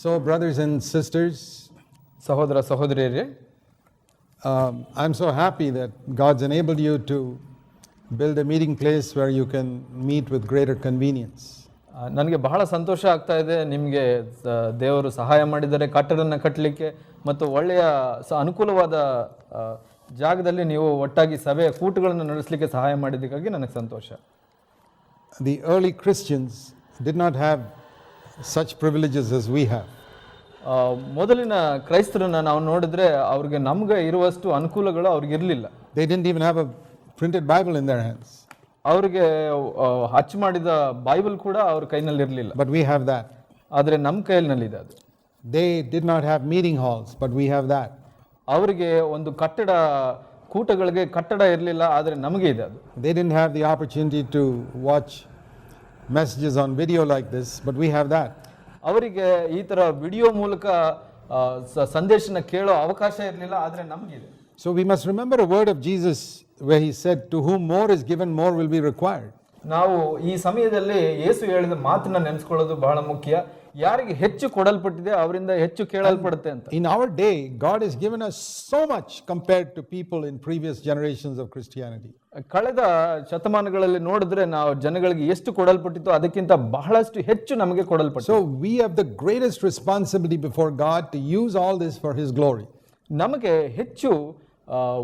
So, brothers and sisters, ಸಹೋದರ ಸಹೋದರಿಯರೇ, I'm so happy that God's enabled you to build a meeting place where you can meet with greater convenience. ನನಗೆ ಬಹಳ ಸಂತೋಷ ಆಗ್ತಾ ಇದೆ. ನಿಮಗೆ ದೇವರು ಸಹಾಯ ಮಾಡಿದರೆ ಕಟ್ಟಡನ ಕಟ್ಟಲಿಕ್ಕೆ ಮತ್ತು ಒಳ್ಳೆಯ ಅನುಕೂಲವಾದ ಜಾಗದಲ್ಲಿ ನೀವು ಒಟ್ಟಾಗಿ ಸಭೆಯ ಕೂಟುಗಳನ್ನು ನಡೆಸಲಿಕ್ಕೆ ಸಹಾಯ ಮಾಡಿದ್ದಕ್ಕಾಗಿ ನನಗೆ ಸಂತೋಷ. The early Christians did not have such privileges as we have. ಮೊದಲಿನ ಕ್ರೈಸ್ತರನ್ನ ನಾವು ನೋಡಿದ್ರೆ ಅವ್ರಿಗೆ ನಮ್ಗೆ ಇರುವಷ್ಟು ಅನುಕೂಲಗಳು ಅವ್ರಿಗೆ ಇರಲಿಲ್ಲ. They didn't even have a printed Bible in their hands. ಅವ್ರಿಗೆ ಅಚ್ಚು ಮಾಡಿದ ಬೈಬಲ್ ಕೂಡ ಅವ್ರ ಕೈನಲ್ಲಿ ಇರಲಿಲ್ಲ. But we have that. ಆದರೆ ನಮ್ಮ ಕೈಯಲ್ಲಿದೆ ಅದು. They did not have meeting halls, but we have that. ಅವರಿಗೆ ಒಂದು ಕೂಟಗಳಿಗೆ ಕಟ್ಟಡ ಇರಲಿಲ್ಲ, ಆದರೆ ನಮಗೆ ಇದೆ ಅದು. They didn't have the opportunity to watch messages on video like this, but we have that. ಅವರಿಗೆ ಈ ತರ ವಿಡಿಯೋ ಮೂಲಕ ಸಂದೇಶನ ಕೇಳೋ ಅವಕಾಶ ಇರಲಿಲ್ಲ, ಆದರೆ ನಮಗಿದೆ. So we must remember a word of Jesus where he said, to whom more is given, more will be required. ನಾವು ಈ ಸಮಯದಲ್ಲಿ ಯೇಸು ಹೇಳಿದ ಮಾತನ್ನ ನೆನೆಸ್ಕೊಳ್ಳೋದು ಬಹಳ ಮುಖ್ಯ. ಯಾರಿಗೆ ಹೆಚ್ಚು ಕೊಡಲ್ಪಟ್ಟಿದೆ ಅವರಿಂದ ಹೆಚ್ಚು ಕೇಳಲ್ಪಡುತ್ತೆ ಅಂತ. In our day, God has given us so much compared to people in previous generations of Christianity. ಕಳೆದ ಶತಮಾನಗಳಲ್ಲಿ ನೋಡಿದ್ರೆ ನಾವು ಜನಗಳಿಗೆ ಎಷ್ಟು ಕೊಡಲ್ಪಟ್ಟಿತ್ತು ಅದಕ್ಕಿಂತ ಬಹಳಷ್ಟು ಹೆಚ್ಚು ನಮಗೆ ಕೊಡಲ್ಪಟ್ಟಿದೆ. So we have the greatest responsibility before God to use all this for his glory. ನಮಗೆ ಹೆಚ್ಚು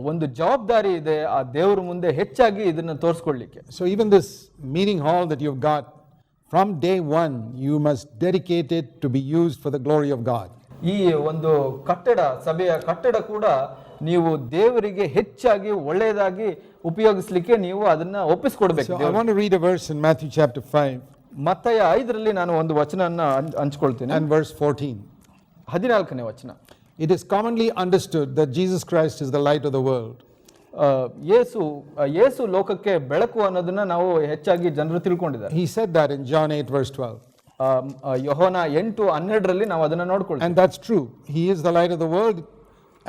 ಒಂದು ಜವಾಬ್ದಾರಿ ಇದೆ ಆ ದೇವರ ಮುಂದೆ ಹೆಚ್ಚಾಗಿ ಇದನ್ನ ತೋರಿಸ್ಕೊಳ್ಳಿಕ್ಕೆ. So even this meeting hall that you've got, from day one you must dedicate it to be used for the glory of God. ಈ ಒಂದು ಸಭೆಯ ಕಟ್ಟಡ ಕೂಡ ನೀವು ದೇವರಿಗೆ ಹೆಚ್ಚಾಗಿ ಒಳ್ಳೆಯದಾಗಿ ಉಪಯೋಗಿಸಲಿಕ್ಕೆ ನೀವು ಅದನ್ನ ಒಪ್ಪಿಸಿಕೊಡಬೇಕು. So I want to read a verse in Matthew chapter 5. ಮತ್ತಾಯ 5ರಲ್ಲಿ ನಾನು ಒಂದು ವಚನವನ್ನು ಹಂಚಿಕೊಳ್ತೀನಿ. And verse 14. 14ನೇ ವಚನ. It is commonly understood that Jesus Christ is the light of the world. ಯೇಸು ಲೋಕಕ್ಕೆ ಬೆಳಕು ಅನ್ನೋದನ್ನ ನಾವು ಹೆಚ್ಚಾಗಿ ಜನರು ತಿಳ್ಕೊಂಡಿದ್ದಾರೆ. He said that in John 8 verse 12. ಯೋಹಾನ 8:12ರಲ್ಲಿ ನಾವು ಅದನ್ನ ನೋಡ್ಕೊಳ್ತೀವಿ. And that's true. He is the light of the world,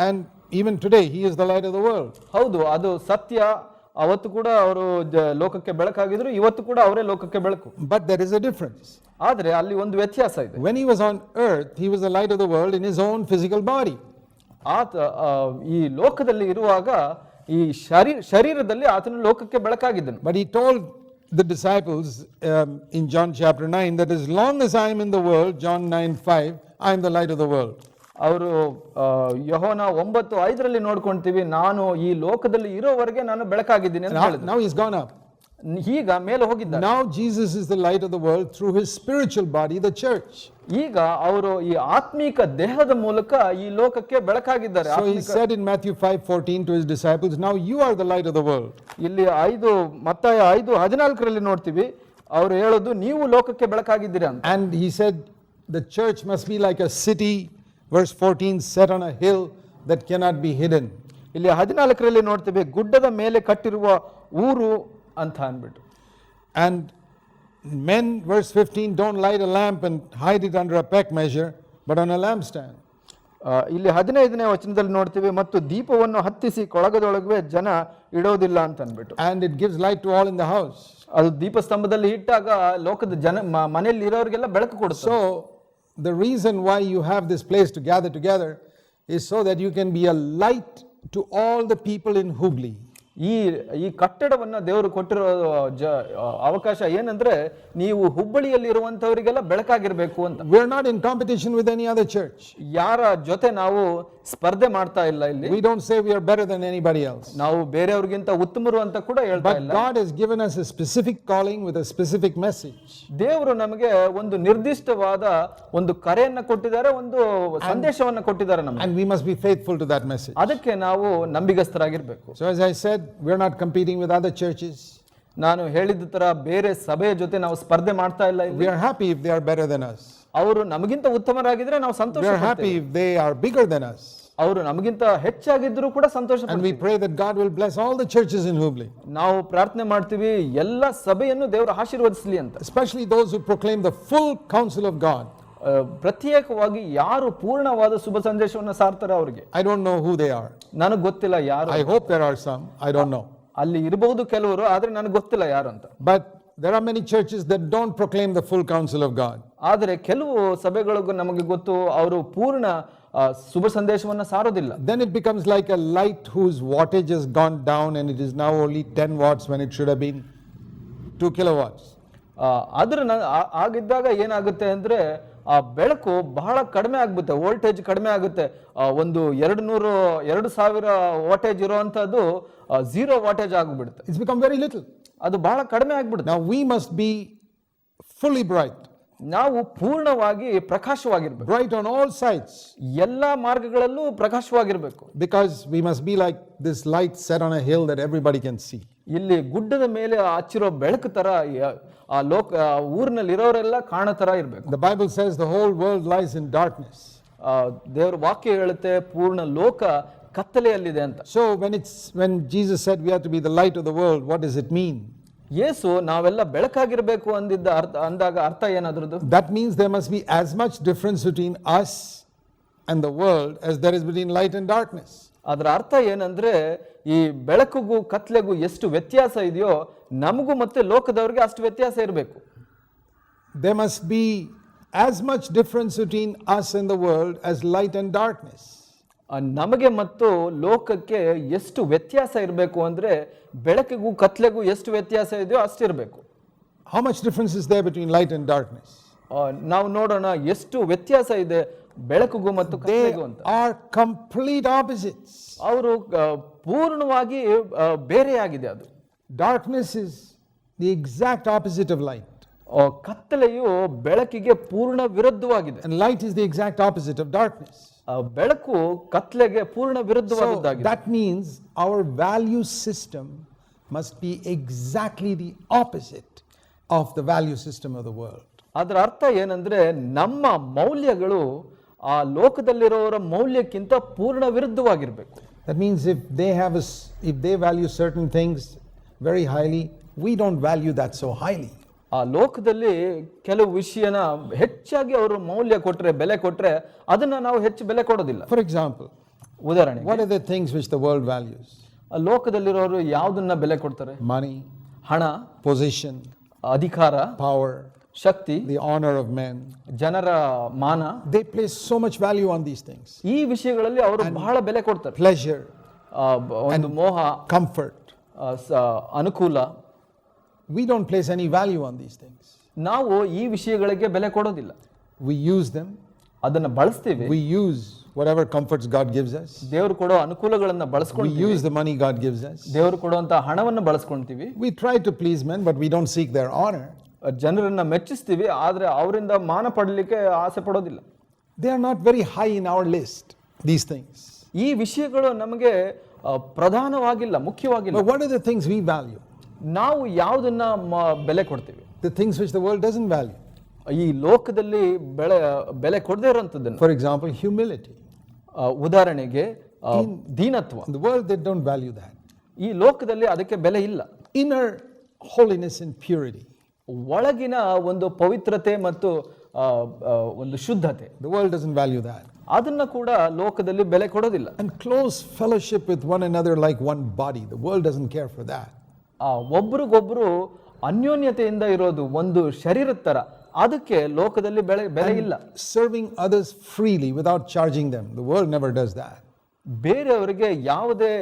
and even today he is the light of the world. ಹೌದು, ಅದು ಸತ್ಯ. ಅವತ್ತು ಕೂಡ ಅವರು ಲೋಕಕ್ಕೆ ಬೆಳಕಾಗಿದ್ರು, ಇವತ್ತು ಕೂಡ ಅವರೇ ಲೋಕಕ್ಕೆ ಬೆಳಕು. But there is a difference. ಆದರೆ ಅಲ್ಲಿ ಒಂದು ವ್ಯತ್ಯಾಸ ಇದೆ. When he was on earth, he was the light of the world in his own physical body. ಆತ ಈ ಲೋಕದಲ್ಲಿ ಇರುವಾಗ ಈ ಶರೀರದಲ್ಲಿ ಆತನು ಲೋಕಕ್ಕೆ ಬೆಳಕಾಗಿದ್ದನು. But he told the disciples in John chapter 9 that as long as I am in the world, John 9:5, I am the light of the world. ಅವರು ಯೋಹಾನ 9:5ರಲ್ಲಿ ನೋಡ್ಕೊಂತೀವಿ, ನಾನು ಈ ಲೋಕದಲ್ಲಿ ಇರೋವರೆಗೆ ನಾನು ಬೆಳಕಾಗಿದ್ದೀನಿ ಅಂತ ಹೇಳಿದ್ರು. Now he's gone up. ಈಗ ಮೇಲೆ ಹೋಗಿದ್ದಾರೆ. Now Jesus is the light of the world through his spiritual body, the church. ಈಗ ಅವರು ಈ ಆತ್ಮಿಕ ದೇಹದ ಮೂಲಕ ಈ ಲೋಕಕ್ಕೆ ಬೆಳಕಾಗಿದ್ದಾರೆ. So he said in Matthew 5:14 to his disciples, now you are the light of the world. ಇಲ್ಲಿ ಮತ್ತಾಯ 5:14ರಲ್ಲಿ ನೋಡ್ತೀವಿ, ಅವರು ಹೇಳೋದು ನೀವು ಲೋಕಕ್ಕೆ ಬೆಳಕಾಗಿದ್ದೀರಾ ಅಂತ. And he said the church must be like a city, verse 14, set on a hill that cannot be hidden. ಇಲ್ಲಿ 14ರಲ್ಲಿ ನೋಡ್ತೀವಿ, ಗುಡ್ಡದ ಮೇಲೆ ಕಟ್ಟಿರುವ ಊರು ಅಂತ ಅಂದ್ಬಿಟ್ಟು. And men, verse 15, don't light a lamp and hide it under a peck measure, but on a lampstand. ಇಲ್ಲಿ 15ನೇ ವಚನದಲ್ಲಿ ನೋಡ್ತೀವಿ, ಮತ್ತು ದೀಪವನ್ನು ಹತ್ತಿಸಿ ಕೊಳಗದೊಳಗೆ ಜನ ಇಡೋದಿಲ್ಲ ಅಂತ ಅಂದ್ಬಿಟ್ಟು. And it gives light to all in the house. ಅದು ದೀಪಸ್ತಂಭದಲ್ಲಿ ಇಟ್ಟಾಗ ಲೋಕದ ಮನೆಯಲ್ಲಿ ಇರೋರಿಗೆಲ್ಲ ಬೆಳಕು ಕೊಡುತ್ತೆ. So the reason why you have this place to gather together is so that you can be a light to all the people in Hubli. ಈ ಕಟ್ಟಡವನ್ನ ದೇವರು ಕೊಟ್ಟಿರೋ ಅವಕಾಶ ಏನಂದ್ರೆ ನೀವು ಹುಬ್ಬಳ್ಳಿಯಲ್ಲಿ ಇರುವಂತವರಿಗೆಲ್ಲ ಬೆಳಕಾಗಿರ್ಬೇಕು ಅಂತ. We are not in competition with any other church. ಯಾರ ಜೊತೆ ನಾವು ಸ್ಪರ್ಧೆ ಮಾಡ್ತಾ ಇಲ್ಲ ಇಲ್ಲಿ. We don't say we are better than anybody else. ನಾವು ಬೇರೆಯವರಿಗಿಂತ ಉತ್ತಮರು ಅಂತ ಕೂಡ ಹೇಳ್ತಾ ಇಲ್ಲ. But God has given us a specific calling with a specific message. ದೇವರು ನಮಗೆ ಒಂದು ನಿರ್ದಿಷ್ಟವಾದ ಒಂದು ಕರೆಯನ್ನ ಕೊಟ್ಟಿದ್ದಾರೆ, ಒಂದು ಸಂದೇಶವನ್ನ ಕೊಟ್ಟಿದ್ದಾರೆ ನಮಗೆ. And we must be faithful to that message. ಅದಕ್ಕೆ ನಾವು ನಂಬಿಗಸ್ತರಾಗಿರ್ಬೇಕು. So as I said, we are not competing with other churches. ನಾನು ಹೇಳಿದ ತರ ಬೇರೆ ಸಭೆಯ ಜೊತೆ ನಾವು ಸ್ಪರ್ಧೆ ಮಾಡ್ತಾ ಇಲ್ಲ. We are happy if they are better than us. ಅವರು ನಮಗಿಂತ ಉತ್ತಮರಾಗಿದ್ರೆ ನಾವು ಸಂತೋಷ. We are happy if they are bigger than us. ಅವರು ನಮಗಿಂತ ಹೆಚ್ಚಾಗಿದ್ರು ಕೂಡ ಸಂತೋಷ. And we pray that God will bless all the churches in Hubli. ನಾವು ಪ್ರಾರ್ಥನೆ ಮಾಡ್ತೀವಿ ಎಲ್ಲ ಸಭೆಯನ್ನು ದೇವರು ಆಶೀರ್ವದಿಸಲಿ ಅಂತ. Especially those who proclaim the full counsel of God. ಪ್ರತ್ಯೇಕವಾಗಿ ಯಾರು ಪೂರ್ಣವಾದ ಶುಭ ಸಂದೇಶವನ್ನು ಸಾರ್ತಾರೆ ಅವರಿಗೆ. I don't know who they are. ನನಗೆ ಗೊತ್ತಿಲ್ಲ ಯಾರು. I hope there are some. I don't know. ಅಲ್ಲಿ ಇರಬಹುದು ಕೆಲವರು, ಆದ್ರೆ ನನಗೆ ಗೊತ್ತಿಲ್ಲ ಯಾರು ಅಂತ. But there are many churches that don't proclaim the full counsel of God. ಆದರೆ ಕೆಲವು ಸಭೆಗಳಿಗೂ ನಮಗೆ ಗೊತ್ತು, ಅವರು ಪೂರ್ಣ ಶುಭ ಸಂದೇಶವನ್ನ ಸಾರೋದಿಲ್ಲ. Then it becomes like a light whose wattage has gone down and it is now only 10 watts when it should have been 2 kilowatts. ಆಗಿದ್ದಾಗ ಏನಾಗುತ್ತೆ ಅಂದ್ರೆ ಆ ಬೆಳಕು ಬಹಳ ಕಡಿಮೆ ಆಗ್ಬಿಡುತ್ತೆ, ವೋಲ್ಟೇಜ್ ಕಡಿಮೆ ಆಗುತ್ತೆ. ಒಂದು 2000 ವಾಟೇಜ್ ಇರುವಂತದ್ದು 0 ವಾಟೇಜ್ ಆಗಿಬಿಡುತ್ತೆ. It's become very little. ಅದು ಬಹಳ ಕಡಿಮೆ ಆಗ್ಬಿಡುತ್ತೆ. Now we must be fully bright. ನಾವು ಪೂರ್ಣವಾಗಿ ಪ್ರಕಾಶವಾಗಿರ್ಬೇಕು. Bright on all sides. ಎಲ್ಲಾ ಮಾರ್ಗಗಳಲ್ಲೂ ಪ್ರಕಾಶವಾಗಿರ್ಬೇಕು. Because we must be like this light set on a hill that everybody can see. ಇಲ್ಲಿ ಗುಡ್ಡದ ಮೇಲೆ ಹಚ್ಚಿರೋ ಬೆಳಕು ತರ ಆ ಊರಿನಲ್ಲಿ ಇರೋರೆಲ್ಲ ಕಾಣೋ ತರ ಇರ್ಬೇಕು. The Bible says the whole world lies in darkness. ದೇವರ ವಾಕ್ಯ ಹೇಳುತ್ತೆ ಪೂರ್ಣ ಲೋಕ ಕತ್ತಲೆಯಲ್ಲಿದೆ ಅಂತ. So when Jesus said we have to be the light of the world, what does it mean? ಯೇಸು ನಾವೆಲ್ಲ ಬೆಳಕಾಗಿರ್ಬೇಕು ಅಂದಾಗ ಅರ್ಥ ಏನಾದ್ರದ್ದು? That means there must be as much difference between us and the world as there is between light and darkness. ಅದರ ಅರ್ಥ ಏನಂದ್ರೆ ಈ ಬೆಳಕಿಗೂ ಕತ್ಲೆಗೂ ಎಷ್ಟು ವ್ಯತ್ಯಾಸ ಇದೆಯೋ ನಮಗೂ ಮತ್ತೆ ಲೋಕದವರಿಗೆ ಅಷ್ಟು ವ್ಯತ್ಯಾಸ ಇರಬೇಕು. There must be as much difference between us and the world as light and darkness. ನಮಗೆ ಮತ್ತು ಲೋಕಕ್ಕೆ ಎಷ್ಟು ವ್ಯತ್ಯಾಸ ಇರಬೇಕು ಅಂದ್ರೆ ಬೆಳಕಿಗೂ ಕತ್ಲೆಗೂ ಎಷ್ಟು ವ್ಯತ್ಯಾಸ ಇದೆಯೋ ಅಷ್ಟಿರಬೇಕು. How much difference is there between light and darkness? ನಾವು ನೋಡೋಣ ಎಷ್ಟು ವ್ಯತ್ಯಾಸ ಇದೆ ಬೆಳಕಿಗೂ ಮತ್ತು ಕತ್ಲೆಗೂ ಅಂತ. They are complete opposites. ಅವರು ಪೂರ್ಣವಾಗಿ ಬೇರೆಯಾಗಿದೆ. ಅದು darkness is the exact opposite of light. ಕತ್ತಲೆಯು ಬೆಳಕಿಗೆ ಪೂರ್ಣ ವಿರುದ್ಧವಾಗಿದೆ. And light is the exact opposite of darkness. ಬೆಳಕು ಕತ್ಲೆಗೆ ಪೂರ್ಣ ವಿರುದ್ಧವಾದದ್ದಾಗಿದೆ. That means our value system must be exactly the opposite of the value system of the world. ಅದರ ಅರ್ಥ ಏನಂದ್ರೆ ನಮ್ಮ ಮೌಲ್ಯಗಳು ಆ ಲೋಕದಲ್ಲಿರೋರ ಮೌಲ್ಯಕ್ಕಿಂತ ಪೂರ್ಣ ವಿರುದ್ಧವಾಗಿರಬೇಕು. That means if they value certain things very highly, we don't value that so highly. ಆ ಲೋಕದಲ್ಲಿ ಕೆಲವು ವಿಷಯನ ಹೆಚ್ಚಾಗಿ ಅವರು ಮೌಲ್ಯ ಕೊಟ್ರೆ, ಬೆಲೆ ಕೊಟ್ರೆ ಅದನ್ನ ನಾವು ಹೆಚ್ಚು ಬೆಲೆ ಕೊಡೋದಿಲ್ಲ. For example, ಉದಾಹರಣೆಗೆ what are the things which the world values? ಆ ಲೋಕದಲ್ಲಿರೋರು ಯಾವುದನ್ನ ಬೆಲೆ ಕೊಡ್ತಾರೆ? Money, ಹಣ, position, ಅಧಿಕಾರ, power, Shakti, the honor of men. ಜನರ ಮಾನ. They place so much value on these things. ಈ ವಿಷಯಗಳಲ್ಲಿ ಅವರು ಬಹಳ ಬೆಲೆ ಕೊಡ್ತಾರೆ. Pleasure, ಒಂದು ಮೋಹ, comfort. ಅನುಕೂಲ. We don't place any value on these things. ನಾವು ಈ ವಿಷಯಗಳಿಗೆ ಬೆಲೆ ಕೊಡೋದಿಲ್ಲ. We use them. ಅದನ್ನ ಬಳಸ್ತೀವಿ. We use whatever comforts God gives us. ದೇವರು ಕೊಡೋ ಅನುಕೂಲಗಳನ್ನ We ಬಳಸ್ಕೊಂತೀವಿ. use the money God gives us. ದೇವರು ಕೊಡುವಂತ ಹಣವನ್ನು ಬಳಸ್ಕೊಂತೀವಿ. We try to please men, but we don't seek their honor. ಜನರನ್ನ ಮೆಚ್ಚಿಸ್ತೀವಿ, ಆದ್ರೆ ಅವರಿಂದ ಮಾನ ಪಡಲಿಕ್ಕೆ ಆಸೆ ಪಡೋದಿಲ್ಲ. They are not very high in our list, these things. ಈ ವಿಷಯಗಳು ನಮಗೆ ಪ್ರಧಾನವಾಗಿಲ್ಲ, ಮುಖ್ಯವಾಗಿಲ್ಲ. But what are the things we value? ನಾವು ಯಾವುದನ್ನ ಬೆಲೆ ಕೊಡ್ತೀವಿ? The things which the world doesn't value. ಈ ಲೋಕದಲ್ಲಿ ಬೆಲೆ ಕೊಡದೇ ಇರೋಂಥದ್ದನ್ನು. For example, humility. ಉದಾಹರಣೆಗೆ ದೀನತ್ವ. In the world they don't value that. ಈ ಲೋಕದಲ್ಲಿ ಅದಕ್ಕೆ ಬೆಲೆ ಇಲ್ಲ. Inner holiness and purity. ಒಳಗಿನ ಒಂದು ಪವಿತ್ರತೆ ಮತ್ತು ಒಂದು ಶುದ್ಧತೆ. The world doesn't value that. ಅದನ್ನ ಕೂಡ ಲೋಕದಲ್ಲಿ ಬೆಲೆ ಕೊಡೋದಿಲ್ಲ. And close fellowship with one another like one body. The world doesn't care for that. ಒಬ್ರಿಗೊಬ್ರು ಅನ್ಯೋನ್ಯತೆಯಿಂದ ಇರೋದು ಒಂದು ಶರೀರದ ತರ, ಅದಕ್ಕೆ ಲೋಕದಲ್ಲಿ ಬೆಲೆ ಇಲ್ಲ. Serving others freely without charging them. The world never does that. ಬೇರೆಯವರಿಗೆ ಯಾವುದೇ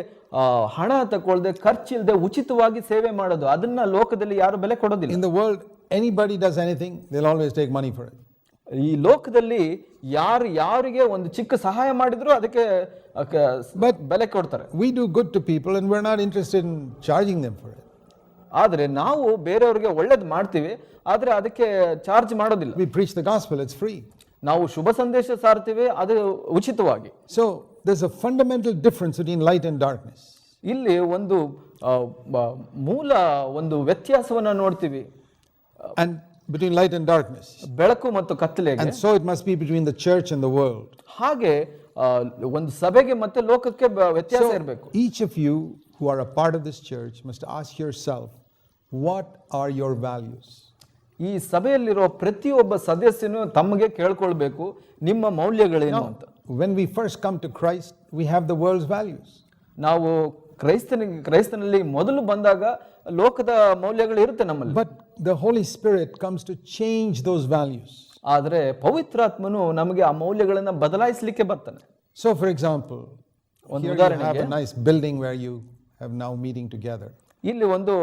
ಹಣ ತಗೊಳ್ಳದೆ, ಖರ್ಚಿಲ್ಲದೆ ಉಚಿತವಾಗಿ ಸೇವೆ ಮಾಡೋದು, ಅದನ್ನ ಲೋಕದಲ್ಲಿ ಯಾರು ಬೆಲೆ ಕೊಡೋದಿಲ್ಲ. In the world, anybody does anything, they'll always take money for it. ಈ ಲೋಕದಲ್ಲಿ ಯಾರಿಗೆ ಒಂದು ಚಿಕ್ಕ ಸಹಾಯ ಮಾಡಿದ್ರು ಅದಕ್ಕೆ ಬೆಲೆ ಕೊಡ್ತಾರೆ. We do good to people and we're not interested in charging them for it. ಆದ್ರೆ ನಾವು ಬೇರೆಯವರಿಗೆ ಒಳ್ಳೇದು ಮಾಡ್ತೀವಿ, ಆದ್ರೆ ಅದಕ್ಕೆ ಚಾರ್ಜ್ ಮಾಡೋದಿಲ್ಲ. We preach the gospel, it's free. ನಾವು ಶುಭ ಸಂದೇಶ ಸಾರ್ತೀವಿ, ಅದು ಉಚಿತವಾಗಿ. So there's a fundamental difference between light and darkness. ಇಲ್ಲಿ ಒಂದು ಮೂಲ ಒಂದು ವ್ಯತ್ಯಾಸವನ್ನ ನೋಡ್ತೀವಿ. And between light and darkness. ಬೆಳಕು ಮತ್ತು ಕತ್ತಲೆಗೆ. And so it must be between the church and the world. ಹಾಗೆ ಒಂದು ಸಭೆಗೆ ಮತ್ತೆ ಲೋಕಕ್ಕೆ ವ್ಯತ್ಯಾಸ ಇರಬೇಕು. Each of you who are a part of this church must ask yourself, what are your values? ಈ ಸಭೆಯಲ್ಲಿರೋ ಪ್ರತಿಯೊಬ್ಬ ಸದಸ್ಯನು ತಮಗೆ ಕೇಳ್ಕೊಳ್ಬೇಕು, ನಿಮ್ಮ ಮೌಲ್ಯಗಳೇನು ಅಂತ. When we first come to Christ, we have the world's values. ನಾವು ಕ್ರೈಸ್ತನಲ್ಲಿ ಮೊದಲು ಬಂದಾಗ ಲೋಕದ ಮೌಲ್ಯಗಳು ಇರುತ್ತೆ ನಮ್ಮಲ್ಲಿ. But the Holy Spirit comes to change those values. ಆದರೆ ಪವಿತ್ರಾತ್ಮನು ನಮಗೆ ಆ ಮೌಲ್ಯಗಳನ್ನು ಬದಲಾಯಿಸಲಿಕ್ಕೆ ಬರ್ತಾನೆ. So, for example, here you have a nice building where you have now meeting together. ಇಲ್ಲಿ ಒಂದು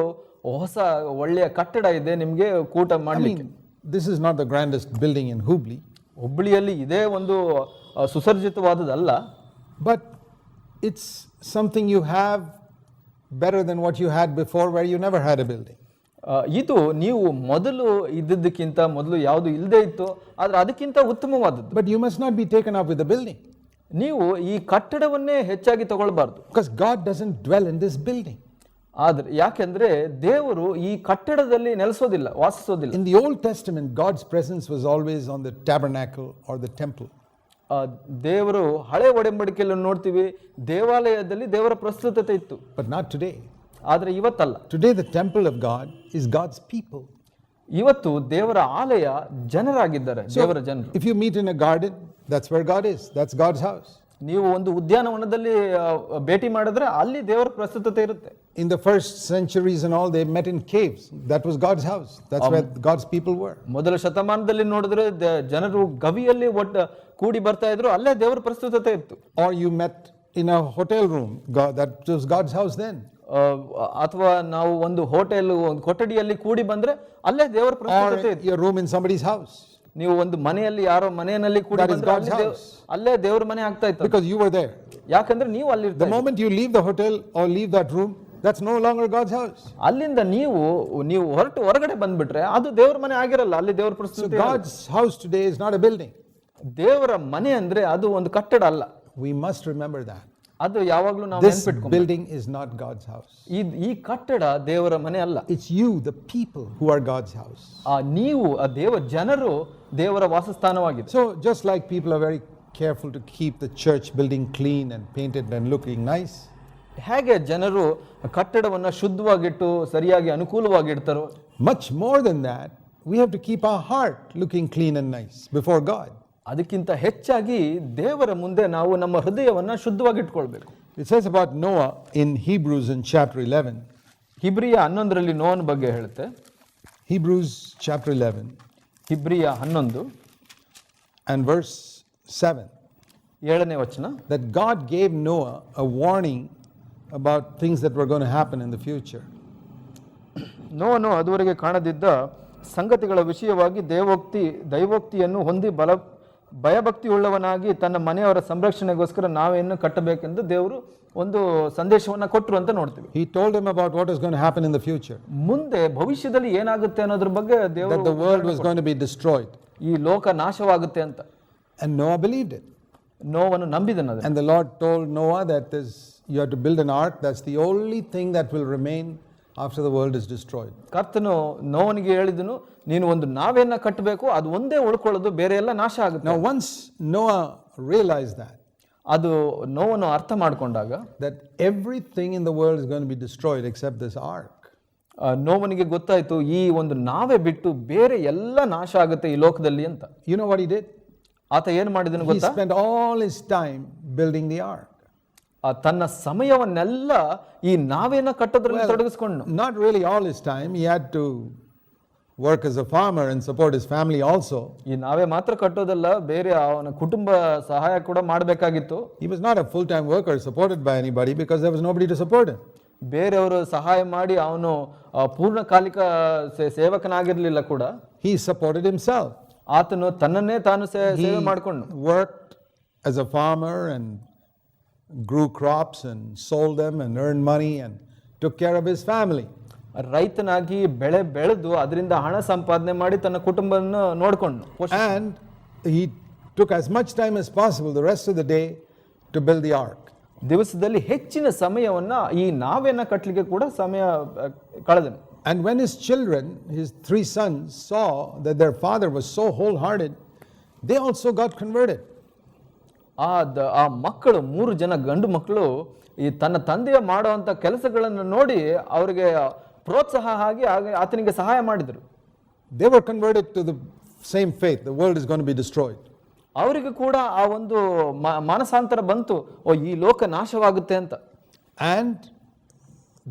ಹೊಸ ಒಳ್ಳೆಯ ಕಟ್ಟಡ ಇದೆ ನಿಮಗೆ ಕೂಟ ಮಾಡಲಿಕ್ಕೆ. This is not the grandest building in Hubli. ಹುಬ್ಳಿಯಲ್ಲಿ ಇದೇ ಒಂದು ಸುಸರ್ಜಿತವಾದದಲ್ಲ, but it's something you have better than what you had before where you never had a building. ಇದು ನೀವು ಮೊದಲು ಇದ್ದದ್ದಕ್ಕಿಂತ ಮೊದಲು ಯಾವುದು ಇಲ್ಲದೆ ಇತ್ತು, ಆದರೆ ಅದಕ್ಕಿಂತ ಉತ್ತಮವಾದದ್ದು. But you must not be taken up with the building. ನೀವು ಈ ಕಟ್ಟಡವನ್ನೇ ಹೆಚ್ಚಾಗಿ ತಗೊಳ್ಬಾರ್ದು. Because God doesn't dwell in this building. ಆದ್ರೆ ಯಾಕೆಂದ್ರೆ ದೇವರು ಈ ಕಟ್ಟಡದಲ್ಲಿ ನೆಲೆಸೋದಿಲ್ಲ, ವಾಸಿಸೋದಿಲ್ಲ. In the Old Testament, God's presence was always on the tabernacle or the temple. ದೇವರು ಹಳೆ ಒಡಂಬಡಿಕೆಯಲ್ಲಿ ನೋಡ್ತೀವಿ, ದೇವಾಲಯದಲ್ಲಿ ದೇವರ ಪ್ರಸ್ತುತತೆ ಇತ್ತು. But not today. ಆದರೆ ಇವತ್ತಲ್ಲ. Today the temple of God is God's people. ಇವತ್ತು ದೇವರ ಆಲಯ ಜನರಾಗಿದ್ದಾರೆ, ದೇವರ ಜನರು. If you meet in a garden, that's where God is. That's God's house. ನೀವು ಒಂದು ಉದ್ಯಾನವನದಲ್ಲಿ ಭೇಟಿ ಮಾಡಿದ್ರೆ ಅಲ್ಲಿ ದೇವರ ಪ್ರಸ್ತುತತೆ ಇರುತ್ತೆ. In the first centuries and all, they met in caves. That was God's house. That's where God's people were. ಮೊದಲ ಶತಮಾನದಲ್ಲಿ ನೋಡಿದ್ರೆ ಜನರು ಗವಿಯಲ್ಲಿ ಕೂಡಿ ಬರ್ತಾ ಇದ್ರು, ಅಲ್ಲೇ ದೇವರ ಪ್ರಸ್ತುತತೆ ಇತ್ತು. Or you met in a hotel room. That was God's house then. ಅಥವಾ ನಾವು ಒಂದು ಹೋಟೆಲ್, ಒಂದು ಕೊಠಡಿಯಲ್ಲಿ ಕೂಡಿ ಬಂದ್ರೆ ಅಲ್ಲೇ ದೇವರ ಪ್ರಸ್ತುತತೆ ಇತ್ತು. Or your room in somebody's house. ನೀವು ಒಂದು ಮನೆಯಲ್ಲಿ ಯಾರೋ ಮನೆಯಲ್ಲಿ ಕೂಡಿ ಬಂದ್ರೆ ಅಲ್ಲೇ ದೇವರ ಮನೆ ಆಗ್ತಾ ಇತ್ತು. Because you were there. ಯಾಕಂದ್ರೆ ನೀವು ಅಲ್ಲಿ ಇರ್ತಾ. The moment you leave the hotel or leave that room, that's no longer God's house. ಅಲ್ಲಿಂದ ನೀವು ಹೊರಗಡೆ ಬಂದ್ಬಿಟ್ರೆ ಅದು ದೇವರ ಮನೆ ಆಗಿರಲ್ಲ, ಅಲ್ಲಿ ದೇವರ ಪ್ರಸ್ತುತಿ. So God's house today is not a building. ದೇವರ ಮನೆ ಅಂದ್ರೆ ಅದು ಒಂದು ಕಟ್ಟಡ ಅಲ್ಲ. We must remember that. ಅದು ಯಾವಾಗಲೂ ನಾವು ನೆನಪಿಟ್ಕೊಂಡು. This building is not God's house. ಈ ಕಟ್ಟಡ ದೇವರ ಮನೆ ಅಲ್ಲ. It's you, the people, who are God's house. ನೀವು ಜನರು ದೇವರ ವಾಸಸ್ಥಾನವಾಗಿದೆ. So just like people are very careful to keep the church building clean and painted and looking nice, ಹೇಗೆ ಜನರು ಕಟ್ಟಡವನ್ನು ಶುದ್ಧವಾಗಿಟ್ಟು ಸರಿಯಾಗಿ ಅನುಕೂಲವಾಗಿಡ್ತಾರೋ, much more than that, we have to keep our heart looking clean and nice before God. ಅದಕ್ಕಿಂತ ಹೆಚ್ಚಾಗಿ ದೇವರ ಮುಂದೆ ನಾವು ನಮ್ಮ ಹೃದಯವನ್ನು ಶುದ್ಧವಾಗಿಟ್ಕೊಳ್ಬೇಕು. It says about Noah in Hebrews in chapter 11. ಹಿಬ್ರಿಯ 11ರಲ್ಲಿ ನೋಹನ ಬಗ್ಗೆ ಹೇಳುತ್ತೆ. Hebrews chapter 11. ಹಿಬ್ರಿಯ 11 and verse 7. 7ನೇ ವಚನ. That God gave Noah a warning about things that were going to happen in the future. ನೋಹನು ಅದುವರೆಗೆ ಕಾಣದಿದ್ದ ಸಂಗತಿಗಳ ವಿಷಯವಾಗಿ ದೈವೋಕ್ತಿಯನ್ನು ಹೊಂದಿ ಭಯಭಕ್ತಿಯುಳ್ಳವನಾಗಿ ತನ್ನ ಮನೆಯವರ ಸಂರಕ್ಷಣೆಗೋಸ್ಕರ ನಾವೇನು ಕಟ್ಟಬೇಕೆಂದು ದೇವರು ಒಂದು ಸಂದೇಶವನ್ನು ಕೊಟ್ಟರು ಅಂತ ನೋಡ್ತೀವಿ. He told him about what is going to happen in the future. ಮುಂದೆ ಭವಿಷ್ಯದಲ್ಲಿ ಏನಾಗುತ್ತೆ ಅನ್ನೋದ್ರ ಬಗ್ಗೆ ದೇವರು, that the world was going to be destroyed. ಈ ಲೋಕ ನಾಶವಾಗುತ್ತೆ ಅಂತ. And Noah believed it. ನೋಹನು ನಂಬಿದನು. And the Lord told Noah that you have to build an ark. That's the only thing that will remain after the world is destroyed. ಕರ್ತನು ನೋಹನಿಗೆ ಹೇಳಿದನು, ನೀನು ಒಂದು ನಾವೆಯನ್ನ ಕಟ್ಟಬೇಕು, ಅದು ಒಂದೇ ಉಳ್ಕೊಳ್ಳೋದು, ಬೇರೆ ಎಲ್ಲ ನಾಶ ಆಗುತ್ತೆ. Now once Noah realized that, ಅದು ನೋಹನು ಅರ್ಥ ಮಾಡಿಕೊಂಡಾಗ, that everything in the world is going to be destroyed except this ark, ನೋಹನಿಗೆ ಗೊತ್ತಾಯ್ತು ಈ ಒಂದು ನಾವೇ ಬಿಟ್ಟು ಬೇರೆ ಎಲ್ಲ ನಾಶ ಆಗುತ್ತೆ ಈ ಲೋಕದಲ್ಲಿ ಅಂತ. You know what he did? ಆತ ಏನು ಮಾಡಿದನು ಗೊತ್ತಾ? He spent all his time building the ark. ತನ್ನ ಸಮಯವನ್ನೆಲ್ಲ ಈ ನಾವೇನ ಕಟ್ಟೋದ್ರಲ್ಲಿ ತೊಡಗಿಸ್ಕೊಂಡು. Not really all his time. He had to work as a farmer and support his family also. ಈ ನಾವೇ ಮಾತ್ರ ಕಟ್ಟೋದಲ್ಲ, ಬೇರೆ ಅವನ ಕುಟುಂಬ ಸಹಾಯ ಕೂಡ ಮಾಡಬೇಕಾಗಿತ್ತು. He was not a full-time worker supported by anybody because there was nobody to support him. ಬೇರೆಯವರು ಸಹಾಯ ಮಾಡಿ ಅವನು ಪೂರ್ಣಕಾಲಿಕ ಸೇವಕನಾಗಿರಲಿಲ್ಲ ಕೂಡ. He supported himself. ಆತನು ತನ್ನನ್ನೇ ತಾನು ಸೇವೆ ಮಾಡಿಕೊಂಡು. Worked as a farmer and grew crops and sold them and earned money and took care of his family. ರೈತನಾಗಿ ಬೆಳೆ ಬೆಳೆದು ಅದರಿಂದ ಹಣ ಸಂಪಾದನೆ ಮಾಡಿ ತನ್ನ ಕುಟುಂಬವನ್ನು ನೋಡಿಕೊಂಡು. And he took as much time as possible the rest of the day to build the ark. ದಿವಸದಲ್ಲಿ ಹೆಚ್ಚಿನ ಸಮಯವನ್ನ ಈ ನಾವೇನ ಕಟ್ಟಲಿಕ್ಕೆ ಕೂಡ ಸಮಯ ಕಳೆದನು. And when his children, his 3 sons, saw that their father was so wholehearted, they also got converted. ಆ ಮಕ್ಕಳು 3 ಜನ ಗಂಡು ಮಕ್ಕಳು ಈ ತನ್ನ ತಂದೆಯ ಮಾಡುವಂಥ ಕೆಲಸಗಳನ್ನು ನೋಡಿ ಅವರಿಗೆ ಪ್ರೋತ್ಸಾಹ ಆಗಿ ಆತನಿಗೆ ಸಹಾಯ ಮಾಡಿದರು. They were converted to the same faith. The world is going to be destroyed. ಅವರಿಗೆ ಕೂಡ ಆ ಒಂದು ಮಾನಸಾಂತರ ಬಂತು, ಈ ಲೋಕ ನಾಶವಾಗುತ್ತೆ ಅಂತ. And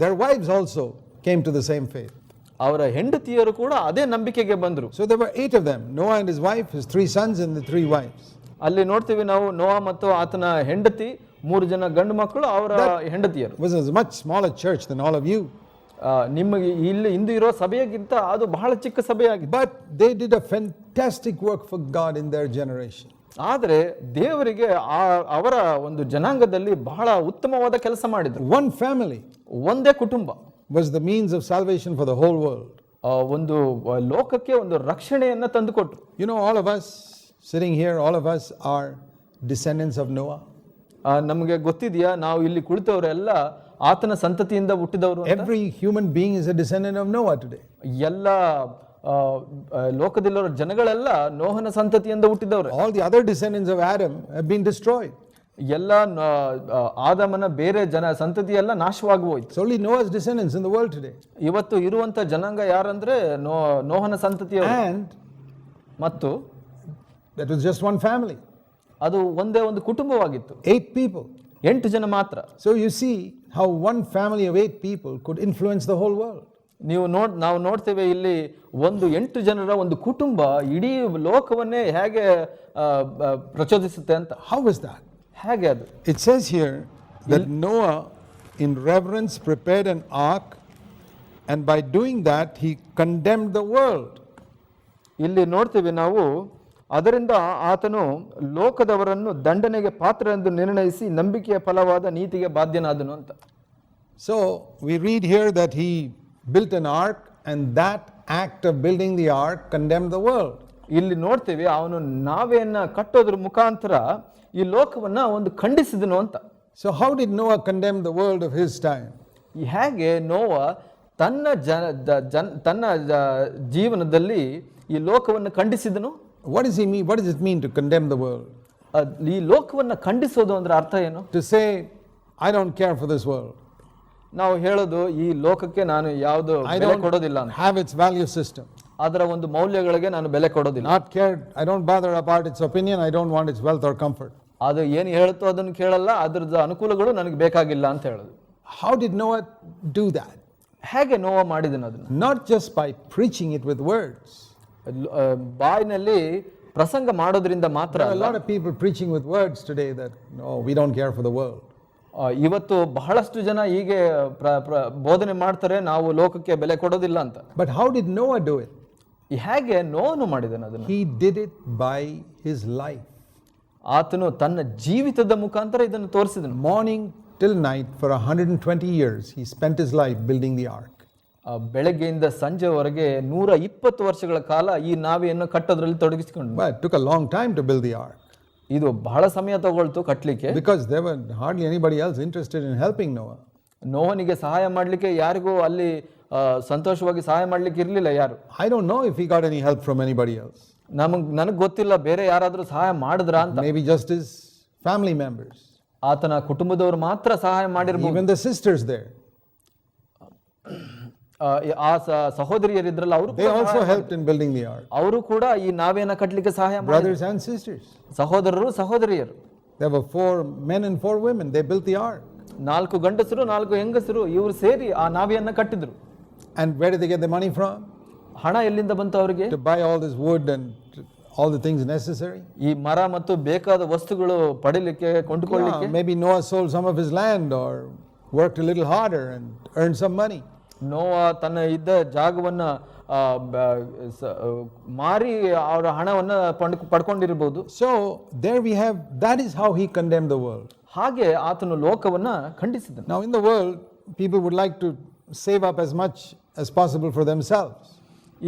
their wives also came to the same faith. ಅವರ ಹೆಂಡತಿಯರು ಕೂಡ ಅದೇ ನಂಬಿಕೆಗೆ ಬಂದರು. So there were 8 of them, Noah and his wife, his 3 sons and the 3 wives. ಅಲ್ಲಿ ನೋಡ್ತೀವಿ ನಾವು ನೋಹ ಮತ್ತು ಆತನ ಹೆಂಡತಿ, 3 ಜನ ಗಂಡು ಮಕ್ಕಳು, ಅವರ ಹೆಂಡತಿಯರು. It was a much smaller church than all of you. ನಿಮಗೆ ಇಲ್ಲಿ ಇಂದು ಇರೋ ಸಭೆಗಿಂತ ಅದು ಬಹಳ ಚಿಕ್ಕ ಸಭೆಯಾಗಿದೆ. But they did a fantastic work for God in their generation. ಆದರೆ ದೇವರಿಗೆ ಅವರ ಒಂದು ಜನಾಂಗದಲ್ಲಿ ಬಹಳ ಉತ್ತಮವಾದ ಕೆಲಸ ಮಾಡಿದರು. One family ಒಂದೇ ಕುಟುಂಬ was the means of salvation for the whole world. ಒಂದು ಲೋಕಕ್ಕೆ ಒಂದು ರಕ್ಷಣೆಯನ್ನ ತಂದುಕೊಟ್ರು. You know, all of us sitting here, all of us are descendants of Noah. ನಮಗೆ ಗೊತ್ತಿದೆಯಾ, ನಾವು ಇಲ್ಲಿ ಕುಳಿತವರೆಲ್ಲ ಆತನ ಸಂತತಿಯಿಂದ ಹುಟ್ಟಿದವರು. Every human being is a descendant of Noah today. ಎಲ್ಲ ಲೋಕದಲ್ಲಿರೋ ಜನಗಳೆಲ್ಲ ನೋಹನ ಸಂತತಿಯಿಂದ ಹುಟ್ಟಿದವರು. All the other descendants of Adam have been destroyed. ಎಲ್ಲ ಆದಾಮನ ಬೇರೆ ಸಂತತಿ ಎಲ್ಲ ನಾಶವಾಗಿ ಹೋಯ್ತು. It's only Noah's descendants in the world today. ಇವತ್ತು ಇರುವಂತ ಜನಾಂಗ ಯಾರಂದ್ರೆ ನೋಹನ ಸಂತತಿಯವರು. And ಮತ್ತು that was just one family. ಅದು ಒಂದೇ ಒಂದು ಕುಟುಂಬವಾಗಿತ್ತು. 8 people. 8 ಜನ ಮಾತ್ರ. So you see how one family of 8 people could influence the whole world. ನಾವು ನೋಡ್ತೇವೆ ಇಲ್ಲಿ ಒಂದು 8 ಜನರ ಒಂದು ಕುಟುಂಬ ಇಡೀ ಲೋಕವನ್ನೇ ಹೇಗೆ ಪ್ರಚೋದಿಸುತ್ತೆ ಅಂತ. How was that? ಹೇಗೆ ಅದು? It says here that Noah in reverence prepared an ark, and by doing that he condemned the world. ಇಲ್ಲಿ ನೋಡ್ತೇವೆ ನಾವು, ಅದರಿಂದ ಆತನು ಲೋಕದವರನ್ನು ದಂಡನೆಗೆ ಪಾತ್ರ ಎಂದು ನಿರ್ಣಯಿಸಿ ನಂಬಿಕೆಯ ಫಲವಾದ ನೀತಿಗೆ ಬಾಧ್ಯನಾದನು ಅಂತ. So we read here that he built an ark, and that act of building the ark condemned the world. ಇಲ್ಲಿ ನೋಡ್ತೇವೆ ಅವನು ನಾವೆಯನ್ನ ಕಟ್ಟೋದ್ರ ಮುಖಾಂತರ ಈ ಲೋಕವನ್ನ ಒಂದು ಖಂಡಿಸಿದನು ಅಂತ. So how did Noah condemn the world of his time? ಹೇಗೆ ನೋವ ತನ್ನ ಜೀವನದಲ್ಲಿ ಈ ಲೋಕವನ್ನು ಖಂಡಿಸಿದನು? What does he mean? What does it mean to condemn the world? ಈ ಲೋಕವನ್ನ ಖಂಡಿಸೋದು ಅಂದ್ರೆ ಅರ್ಥ ಏನು? To say, I don't care for this world. ನಾವು ಹೇಳೋದು ಈ ಲೋಕಕ್ಕೆ ನಾನು ಯಾವುದು ಬೆಲೆ ಕೊಡೋದಿಲ್ಲ ಅಂತ. Have its value system. ಅದರ ಒಂದು ಮೌಲ್ಯಗಳಿಗೆ ನಾನು ಬೆಲೆ ಕೊಡೋದಿಲ್ಲ. Not care. I don't bother about its opinion. I don't want its wealth or comfort. ಅದು ಏನು ಹೇಳುತ್ತೋ ಅದನ್ನು ಕೇಳಲ್ಲ, ಅದರದ ಅನುಕೂಲಗಳು ನನಗೆ ಬೇಕಾಗಿಲ್ಲ ಅಂತ ಹೇಳೋದು. How did Noah do that? ಹೇಗೆ ನೋವ ಮಾಡಿದನು ಅದನ್ನು? Not just by preaching it with words. ಬಾಯಿನಲ್ಲಿ ಪ್ರಸಂಗ ಮಾಡೋದ್ರಿಂದ ಮಾತ್ರ. There are a lot of people preaching with words today that no, we don't care for the world. ಇವತ್ತು ಬಹಳಷ್ಟು ಜನ ಹೀಗೆ ಬೋಧನೆ ಮಾಡ್ತಾರೆ, ನಾವು ಲೋಕಕ್ಕೆ ಬೆಲೆ ಕೊಡೋದಿಲ್ಲ ಅಂತ. But how did Noah do it? ಹೇಗೆ ನೋವನು ಮಾಡಿದನು ಅದನ್ನು? He did it by his life. ಆತನು ತನ್ನ ಜೀವಿತದ ಮುಖಾಂತರ ಇದನ್ನು ತೋರಿಸಿದನು. Morning till night for 120 years he spent his life building the ark. ಬೆಳಗ್ಗೆಯಿಂದ ಸಂಜೆವರೆಗೆ 120 ವರ್ಷಗಳ ಕಾಲ ಈ ನಾವೆಯನ್ನು ಕಟ್ಟೋದ್ರಲ್ಲಿ ತೊಡಗಿಸಿಕೊಂಡು. But it took a long time to build the ark. ಇದು ಬಹಳ ಸಮಯ ತಗೊಳ್ತು ಕಟ್ಟಲಿಕ್ಕೆ. Because there were hardly anybody else interested in helping Noah. ನೋಹನಿಗೆ ಸಹಾಯ ಮಾಡಲಿಕ್ಕೆ ಯಾರಿಗೂ ಅಲ್ಲಿ ಸಂತೋಷವಾಗಿ ಸಹಾಯ ಮಾಡಲಿಕ್ಕೆ ಇರಲಿಲ್ಲ ಯಾರು. I don't know if he got any help from anybody else. ನನಗೆ ಗೊತ್ತಿಲ್ಲ ಬೇರೆ ಯಾರಾದರೂ ಸಹಾಯ ಮಾಡಿದ್ರಾ ಅಂತ. Maybe just his family members. ಆತನ ಕುಟುಂಬದವರು ಮಾತ್ರ ಸಹಾಯ ಮಾಡಿರಬಹುದು. Even the sisters there. ಆ ಸಹೋದರಿಯರಿದ್ರಲ್ಲ, ಅವರು they also helped in building the ark. ಅವರು ಕೂಡ ಈ ನಾವೆಯನ್ನ ಕಟ್ಟಲಿಕ್ಕೆ ಸಹಾಯ ಮಾಡಿದ್ರು. Brothers and sisters. ಸಹೋದರರು ಸಹೋದರಿಯರು. There were 4 men and 4 women. They built the ark. 4 ಗಂಡಸರು 4 ಹೆಂಗಸರು ಇವರು ಸೇರಿ ಆ ನಾವೆಯನ್ನ ಕಟ್ಟಿದ್ರು. And where did they get the money from? ಹಣ ಎಲ್ಲಿಂದ ಬಂತು ಅವರಿಗೆ? To buy all this wood and all the things necessary. ಈ ಮರ ಮತ್ತು ಬೇಕಾದ ವಸ್ತುಗಳು ಪಡೆಯಲಿಕ್ಕೆ ಕೊಂಡುಕೊಳ್ಳಲಿಕ್ಕೆ. Maybe Noah sold some of his land or worked a little harder and earned some money. ನೋವ ತನ್ನ ಇದ್ದ ಜಾಗವನ್ನ ಮಾರಿ ಅವರ ಹಣವನ್ನ ಪಡ್ಕೊಂಡಿರಬಹುದು. So there we have, that is how he condemned the world. ಹಾಗೆ ಆತನು ಲೋಕವನ್ನ ಖಂಡಿಸಿದನು. Now in the world people would like to save up as much as possible for themselves.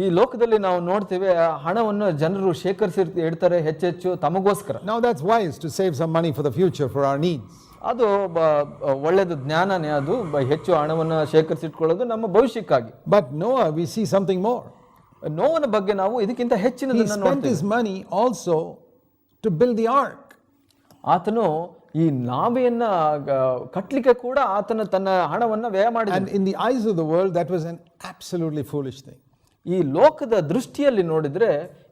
ಈ ಲೋಕದಲ್ಲಿ ನಾವು ನೋಡ್ತೇವೆ ಹಣವನ್ನು ಜನರು ಶೇಖರಿಸಿ ಇಡ್ತಾರೆ ಹೆಚ್ಚೆಚ್ಚು ತಮಗೋಸ್ಕರ. Now that's wise to save some money for the future for our needs. ಅದು ಒಳ್ಳೆಯದು, ಜ್ಞಾನನೇ ಅದು. ಹೆಚ್ಚು ಹಣವನ್ನು ಶೇಖರಿಸಿಟ್ಕೊಳ್ಳೋದು ನಮ್ಮ ಭವಿಷ್ಯಕ್ಕಾಗಿ. But Noah, we see something more. ನೋವನ ಬಗ್ಗೆ ನಾವು ಇದಕ್ಕಿಂತ ಹೆಚ್ಚಿನದನ್ನು ನೋಡ್ತೇವೆ. He spent his money also to build the ark. ಆತನು ಈ ನಾವೆಯನ್ನ ಕಟ್ಟಲಿಕ್ಕೆ ಕೂಡ ಆತನ ತನ್ನ ಹಣವನ್ನ ವ್ಯಯ ಮಾಡಿದ. And in the eyes of the world that was an absolutely foolish thing. ಈ ಲೋಕದ ದೃಷ್ಟಿಯಲ್ಲಿ ನೋಡಿದ್ರೆ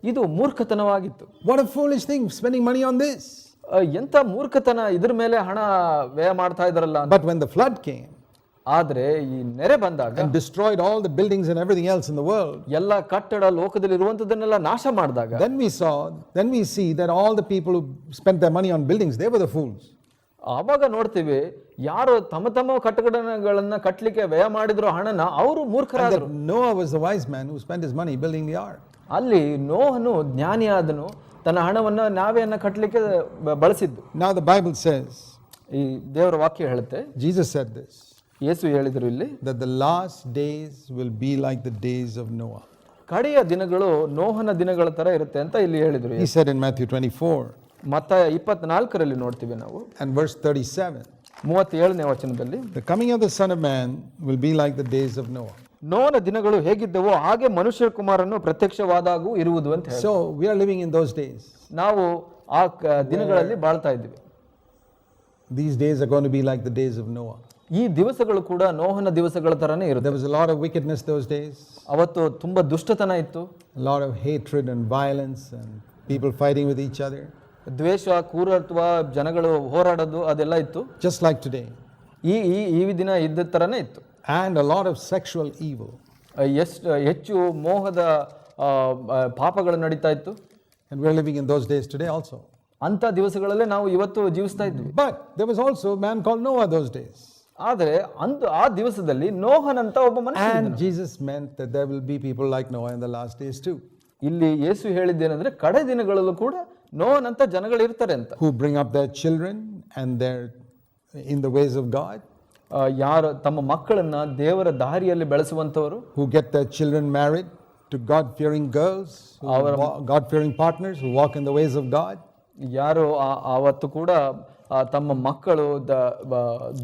ಇದು ಮೂರ್ಖತನವಾಗಿತ್ತು. What a foolish thing, spending money on this. ಎಂತ ಮೂರ್ಖತನ, ಇದ್ರ ಮೇಲೆ ಹಣ ವ್ಯಯ ಮಾಡ್ತಾ ಇದ್ರಲ್ಲ. But when the flood came, ಆದ್ರೆ ಈ ನೆರೆ ಬಂದಾಗ and destroyed all the buildings and everything else in the world, ಎಲ್ಲ ಕಟ್ಟಡ ಲೋಕದಲ್ಲಿ ಇರುವಂತದನ್ನೆಲ್ಲ ನಾಶ ಮಾಡಿದಾಗ then we see that all the people who spent their money on buildings, they were the fools. ಆವಾಗ ನೋಡ್ತೀವಿ ಯಾರು ತಮ್ಮ ಕಟ್ಟಡಗಳನ್ನ ಕಟ್ಟಲಿಕ್ಕೆ ವ್ಯಯ ಮಾಡಿದ್ರು ಹಣನ ಅವರು ಮೂರ್ಖರಾದರು. Noah was the wise man who spent his money building the ark. ಅಲ್ಲಿ ನೋಹನು ಜ್ಞಾನಿಯಾದನು, ತನ್ನ ಹಣವನ್ನ ನಾವೆಯನ್ನ ಕಟ್ಟಲಿಕ್ಕೆ ಬಳಸಿದ್ದು. Now the Bible says, ಈ ದೇವರ ವಾಕ್ಯ ಹೇಳುತ್ತೆ, Jesus said this, ಯೇಸು ಹೇಳಿದ್ರು ಇಲ್ಲಿ, that the last days will be like the days of Noah. ಕಡೆಯ ದಿನಗಳು ನೋಹನ ದಿನಗಳ ತರ ಇರುತ್ತೆ ಅಂತ ಇಲ್ಲಿ ಹೇಳಿದ್ರು. He said in Matthew 24 ಮತ್ತಾಯ 24ರಲ್ಲಿ ನೋಡ್ತೀವಿ ನಾವು, and verse 37, 37ನೇ ವಚನದಲ್ಲಿ, the coming of the Son of Man will be like the days of Noah. ನೋಹನ ದಿನಗಳು ಹೇಗಿದ್ದವೋ ಹಾಗೆ ಮನುಷ್ಯ ಕುಮಾರನು ಪ್ರತ್ಯಕ್ಷವಾದಾಗೂ ಇರುವುದು ಅಂತ ಹೇಳಿ. So we are living in those days. ನಾವು ಆ ದಿನಗಳಲ್ಲಿ ಬಾಳ್ತಾ ಇದ್ವಿ. These days are going to be like the days of Noah. ಈ ದಿವಸಗಳು ಕೂಡ ನೋಹನ ದಿವಸಗಳ ತರನೇ ಇರುತ್ತೆ. There was a lot of wickedness those days. ಅವತ್ತು ತುಂಬಾ ದುಷ್ಟತನ ಇತ್ತು, A lot of hatred and violence and people fighting with each other. ದ್ವೇಷ, ಕ್ರೂರತ್ವ, ಜನಗಳು ಹೋರಾಡೋದು ಅದೆಲ್ಲ ಇತ್ತು. Just like today. ಈ ದಿನ ಇದ್ದ ತರನೇ ಇತ್ತು. And a lot of sexual evil. ಹೆಚ್ಚು ಮೋಹದ ಪಾಪಗಳು ನಡೀತಾ ಇತ್ತು. And we're living in those days today also. ಅಂತ ದಿವಸಗಳಲ್ಲೇ ನಾವು ಇವತ್ತು ಜೀವಿಸ್ತಾ ಇದ್ವಿ. But there was also a man called Noah those days. ಆದರೆ ಆ ದಿವಸದಲ್ಲಿ ನೋಹನಂತ ಒಬ್ಬ ಮನುಷ್ಯ And Jesus meant that there will be people like Noah in the last days too. ಇಲ್ಲಿ ಯೇಸು ಹೇಳಿದ್ದೇನೆಂದ್ರೆ ಕಡೆ ದಿನಗಳಲ್ಲೂ ಕೂಡ ನೋಹನಂತ ಜನಗಳು ಇರ್ತಾರೆ ಅಂತ. Who bring up their children and their in the ways of God. ಯಾರು ತಮ್ಮ ಮಕ್ಕಳನ್ನ ದೇವರ ದಾರಿಯಲ್ಲಿ ಬೆಳೆಸುವಂತವರು. Who get their children married to God-fearing girls, God-fearing partners who walk in the ways of God. ಯಾರು ಅವತ್ತು ಕೂಡ ತಮ್ಮ ಮಕ್ಕಳು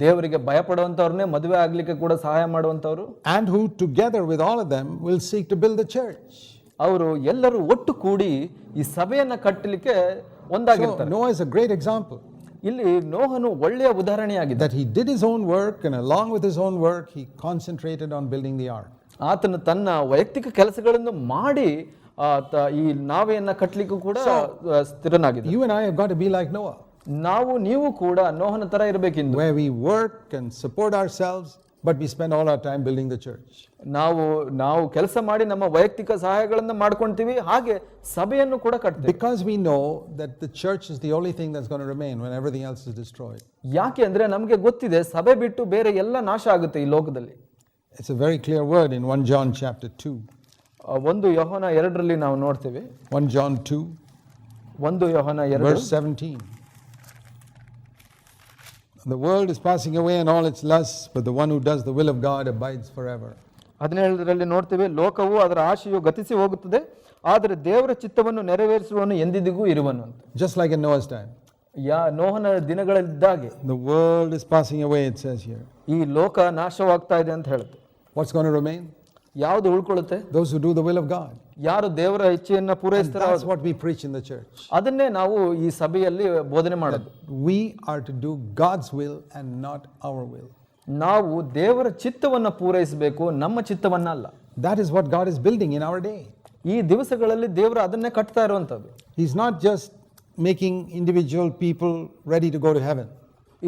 ದೇವರಿಗೆ ಭಯಪಡುವಂತವ್ರನ್ನೇ ಮದುವೆ ಆಗ್ಲಿಕ್ಕೆ ಕೂಡ ಸಹಾಯ ಮಾಡುವಂತವ್ರು. And who together with all of them will seek to build the church. ಅವರು ಎಲ್ಲರೂ ಒಟ್ಟು ಕೂಡಿ ಈ ಸಭೆಯನ್ನ ಕಟ್ಟಲಿಕ್ಕೆ ಒಂದಾಗಿರ್ತಾರೆ. Noah is a great example. ಇಲ್ಲಿ ನೋಹನು ಒಳ್ಳೆಯ ಉದಾಹರಣೆಯಾಗಿದೆ. That he did his own work, and along with his own work he concentrated on building the ark. ಆತನು ತನ್ನ ವೈಯಕ್ತಿಕ ಕೆಲಸಗಳನ್ನು ಮಾಡಿ ಈ ನಾವೆಯನ್ನ ಕಟ್ಟಲಿಕ್ಕೂ ಕೂಡ ಸ್ಥಿರನಾಗಿದೆ. You and I have got to be like Noah. ನೀವು ಕೂಡ ನೋಹನ ತರ ಇರಬೇಕೆಂದು. Where we work and support ourselves, but we spend all our time building the church. ನಾವು ಕೆಲಸ ಮಾಡಿ ನಮ್ಮ ವೈಯಕ್ತಿಕ ಸಹಾಯಗಳನ್ನು ಮಾಡ್ಕೊಂತೀವಿ, ಹಾಗೆ ಸಭೆಯನ್ನು ಕೂಡ ಕಟ್ತೀವಿ. Because we know that the church is the only thing that's going to remain when everything else is destroyed. ಯಾಕೆ ಅಂದ್ರೆ ನಮಗೆ ಗೊತ್ತಿದೆ ಸಭೆ ಬಿಟ್ಟು ಬೇರೆ ಎಲ್ಲ ನಾಶ ಆಗುತ್ತೆ ಈ ಲೋಕದಲ್ಲಿ. It's a very clear word in 1 John chapter 2. 1 ಯೋಹನ 2ರಲ್ಲಿ ನಾವು ನೋಡ್ತೇವೆ. 1 John 2 1 Yohana 2 verse 17. The world is passing away and all its lusts, but the one who does the will of God abides forever. 17ರಲ್ಲಿ ನೋಡ್ತೇವೆ, ಲೋಕವು ಅದರ ಆಶೆಯು ಗತಿಸಿ ಹೋಗುತ್ತದೆ, ಆದರೆ ದೇವರ ಚಿತ್ತವನ್ನು ನೆರವೇರಿಸುವವನು ಎಂದಿಗೂ ಇರುವನು ಅಂತ. Just like in Noah's time. ನೋಹನ ದಿನಗಳಲ್ಲಿದ್ದಾಗೆ The world is passing away, it says here. ಈ ಲೋಕ ನಾಶವಾಗ್ತಾ ಇದೆ ಅಂತ ಹೇಳುತ್ತೆ. What's going to remain? ಯಾವುದು ಉಳ್ಕೊಳ್ಳುತ್ತೆ? Those who do the will of God. ಯಾರು ದೇವರ ಇಚ್ಛೆಯನ್ನ ಪೂರೈಸ್ತಾರೆ. That's what we preach in the church. ಅದನ್ನೇ ನಾವು ಈ ಸಭೆಯಲ್ಲಿ ಬೋಧನೆ ಮಾಡೋದು. We are to do God's will and not our will. ನಾವು ದೇವರ ಚಿತ್ತವನ್ನು ಪೂರೈಸಬೇಕು, ನಮ್ಮ ಚಿತ್ತವನ್ನ ಅಲ್ಲ. That is what God is building in our day. ಈ ದಿವಸಗಳಲ್ಲಿ ದೇವರು ಅದನ್ನೇ ಕಟ್ತಾ ಇರುವಂತದ್ದು. He's not just making individual people ready to go to heaven.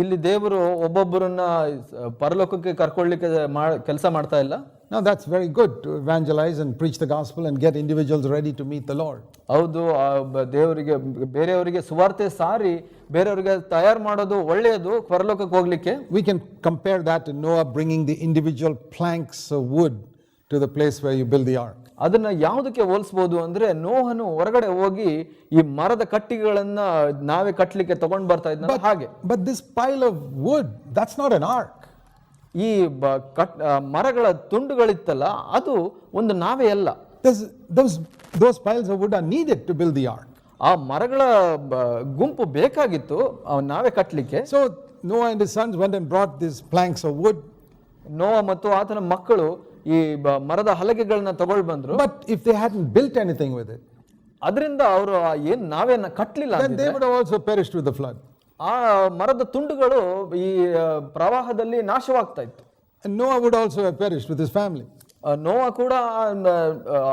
ಇಲ್ಲಿ ದೇವರು ಒಬ್ಬೊಬ್ಬರನ್ನ ಪರಲೋಕಕ್ಕೆ ಕರ್ಕೊಳ್ಳಿಕ್ಕೆ ಕೆಲಸ ಮಾಡ್ತಾ ಇಲ್ಲ. Now that's very good to evangelize and preach the gospel and get individuals ready to meet the Lord. ಹೌದು, ದೇವರಿಗೆ ಬೇರೆಯವರಿಗೆ ಸುವಾರ್ತೆ ಸಾರಿ ಬೇರೆಯವರಿಗೆ ತಯಾರು ಮಾಡೋದು ಒಳ್ಳೆಯದು ಪರಲೋಕಕ್ಕೆ ಹೋಗ್ಲಿಕ್ಕೆ. We can compare that to Noah bringing the individual planks of wood to the place where you build the ark. ಅದನ್ನ ಯಾವುದಕ್ಕೆ ಹೋಲಿಸಬಹುದು ಅಂದ್ರೆ, ನೋಹನು ಹೊರಗಡೆ ಹೋಗಿ ಈ ಮರದ ಕಟ್ಟಿಗೆಗಳನ್ನ ನಾವೇ ಕಟ್ಟಲಿಕ್ಕೆ ತಗೊಂಡ್ ಬರ್ತಾ ಇದ್ದ ಹಾಗೆ. But this pile of wood, that's not an ark. ಈ ಮರಗಳ ತುಂಡುಗಳಿತ್ತಲ್ಲ, ಅದು ಒಂದು ನಾವೇ ಅಲ್ಲ. Those piles of wood are needed to build the ark. ಆ ಮರಗಳ ಗುಂಪು ಬೇಕಾಗಿತ್ತು ನಾವೇ ಕಟ್ಟಲಿಕ್ಕೆ. So Noah and his sons went and brought these planks of wood. ನೋಹ ಮತ್ತು ಆತನ ಮಕ್ಕಳು ಈ ಮರದ ಹಲಗೆಗಳನ್ನ ತಗೊಂಡು ಬಂದ್ರು. But if they hadn't built anything with it, ಅದರಿಂದ ಅವರು ಏನ್ ನಾವೇನ ಕಟ್ಟಲಿಲ್ಲ, then they would have also perished with the flood. ಆ ಮರದ ತುಂಡುಗಳು ಈ ಪ್ರವಾಹದಲ್ಲಿ ನಾಶವಾಗ್ತಾ ಇತ್ತು. And Noah would also have perished with his family. ನೋಹ ಕೂಡ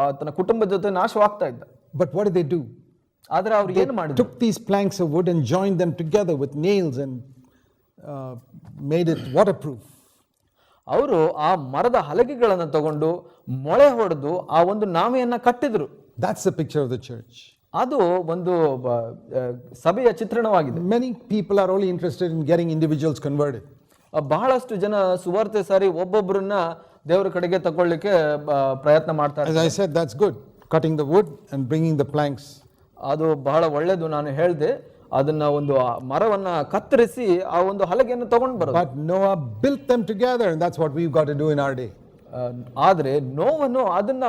ಆತನ ಕುಟುಂಬದ ಜೊತೆ ನಾಶವಾಗ್ತಾ ಇದ್ದ. But what did they do? ಆದ್ರೆ ಅವ್ರು ಏನು ಮಾಡಿದ್ರು? Took these planks of wood and joined them together with nails and made it waterproof. ಅವರು ಆ ಮರದ ಹಲಗೆಗಳನ್ನು ತಗೊಂಡು ಮೊಳೆ ಹೊಡೆದು ಆ ಒಂದು ನಾವೆಯನ್ನ ಕಟ್ಟಿದ್ರು. That's the picture of the church. ಅದು ಒಂದು ಸಭೆಯ ಚಿತ್ರಣವಾಗಿದೆ. Many people are only interested in getting individuals converted. ಬಹಳಷ್ಟು ಜನ ಸುವಾರ್ತೆ ಸಾರಿ ಒಬ್ಬೊಬ್ಬರನ್ನ ದೇವರ ಕಡೆಗೆ ತಗೊಳ್ಳಿಕ್ಕೆ ಪ್ರಯತ್ನ ಮಾಡ್ತಾರೆ. As I said, that's good. Cutting the wood and bringing the planks. ಅದು ಬಹಳ ಒಳ್ಳೆಯದು. ನಾನು ಹೇಳಿದೆ ಅದನ್ನ ಒಂದು ಮರವನ್ನ ಕತ್ತರಿಸಿ ಆ ಒಂದು ಹಲಗೆಯನ್ನು ತಗೊಂಡು ಬರೋದು. But Noah built them together, and that's what we've got to do in our day. ಆದ್ರೆ ನೋವನು ಅದನ್ನ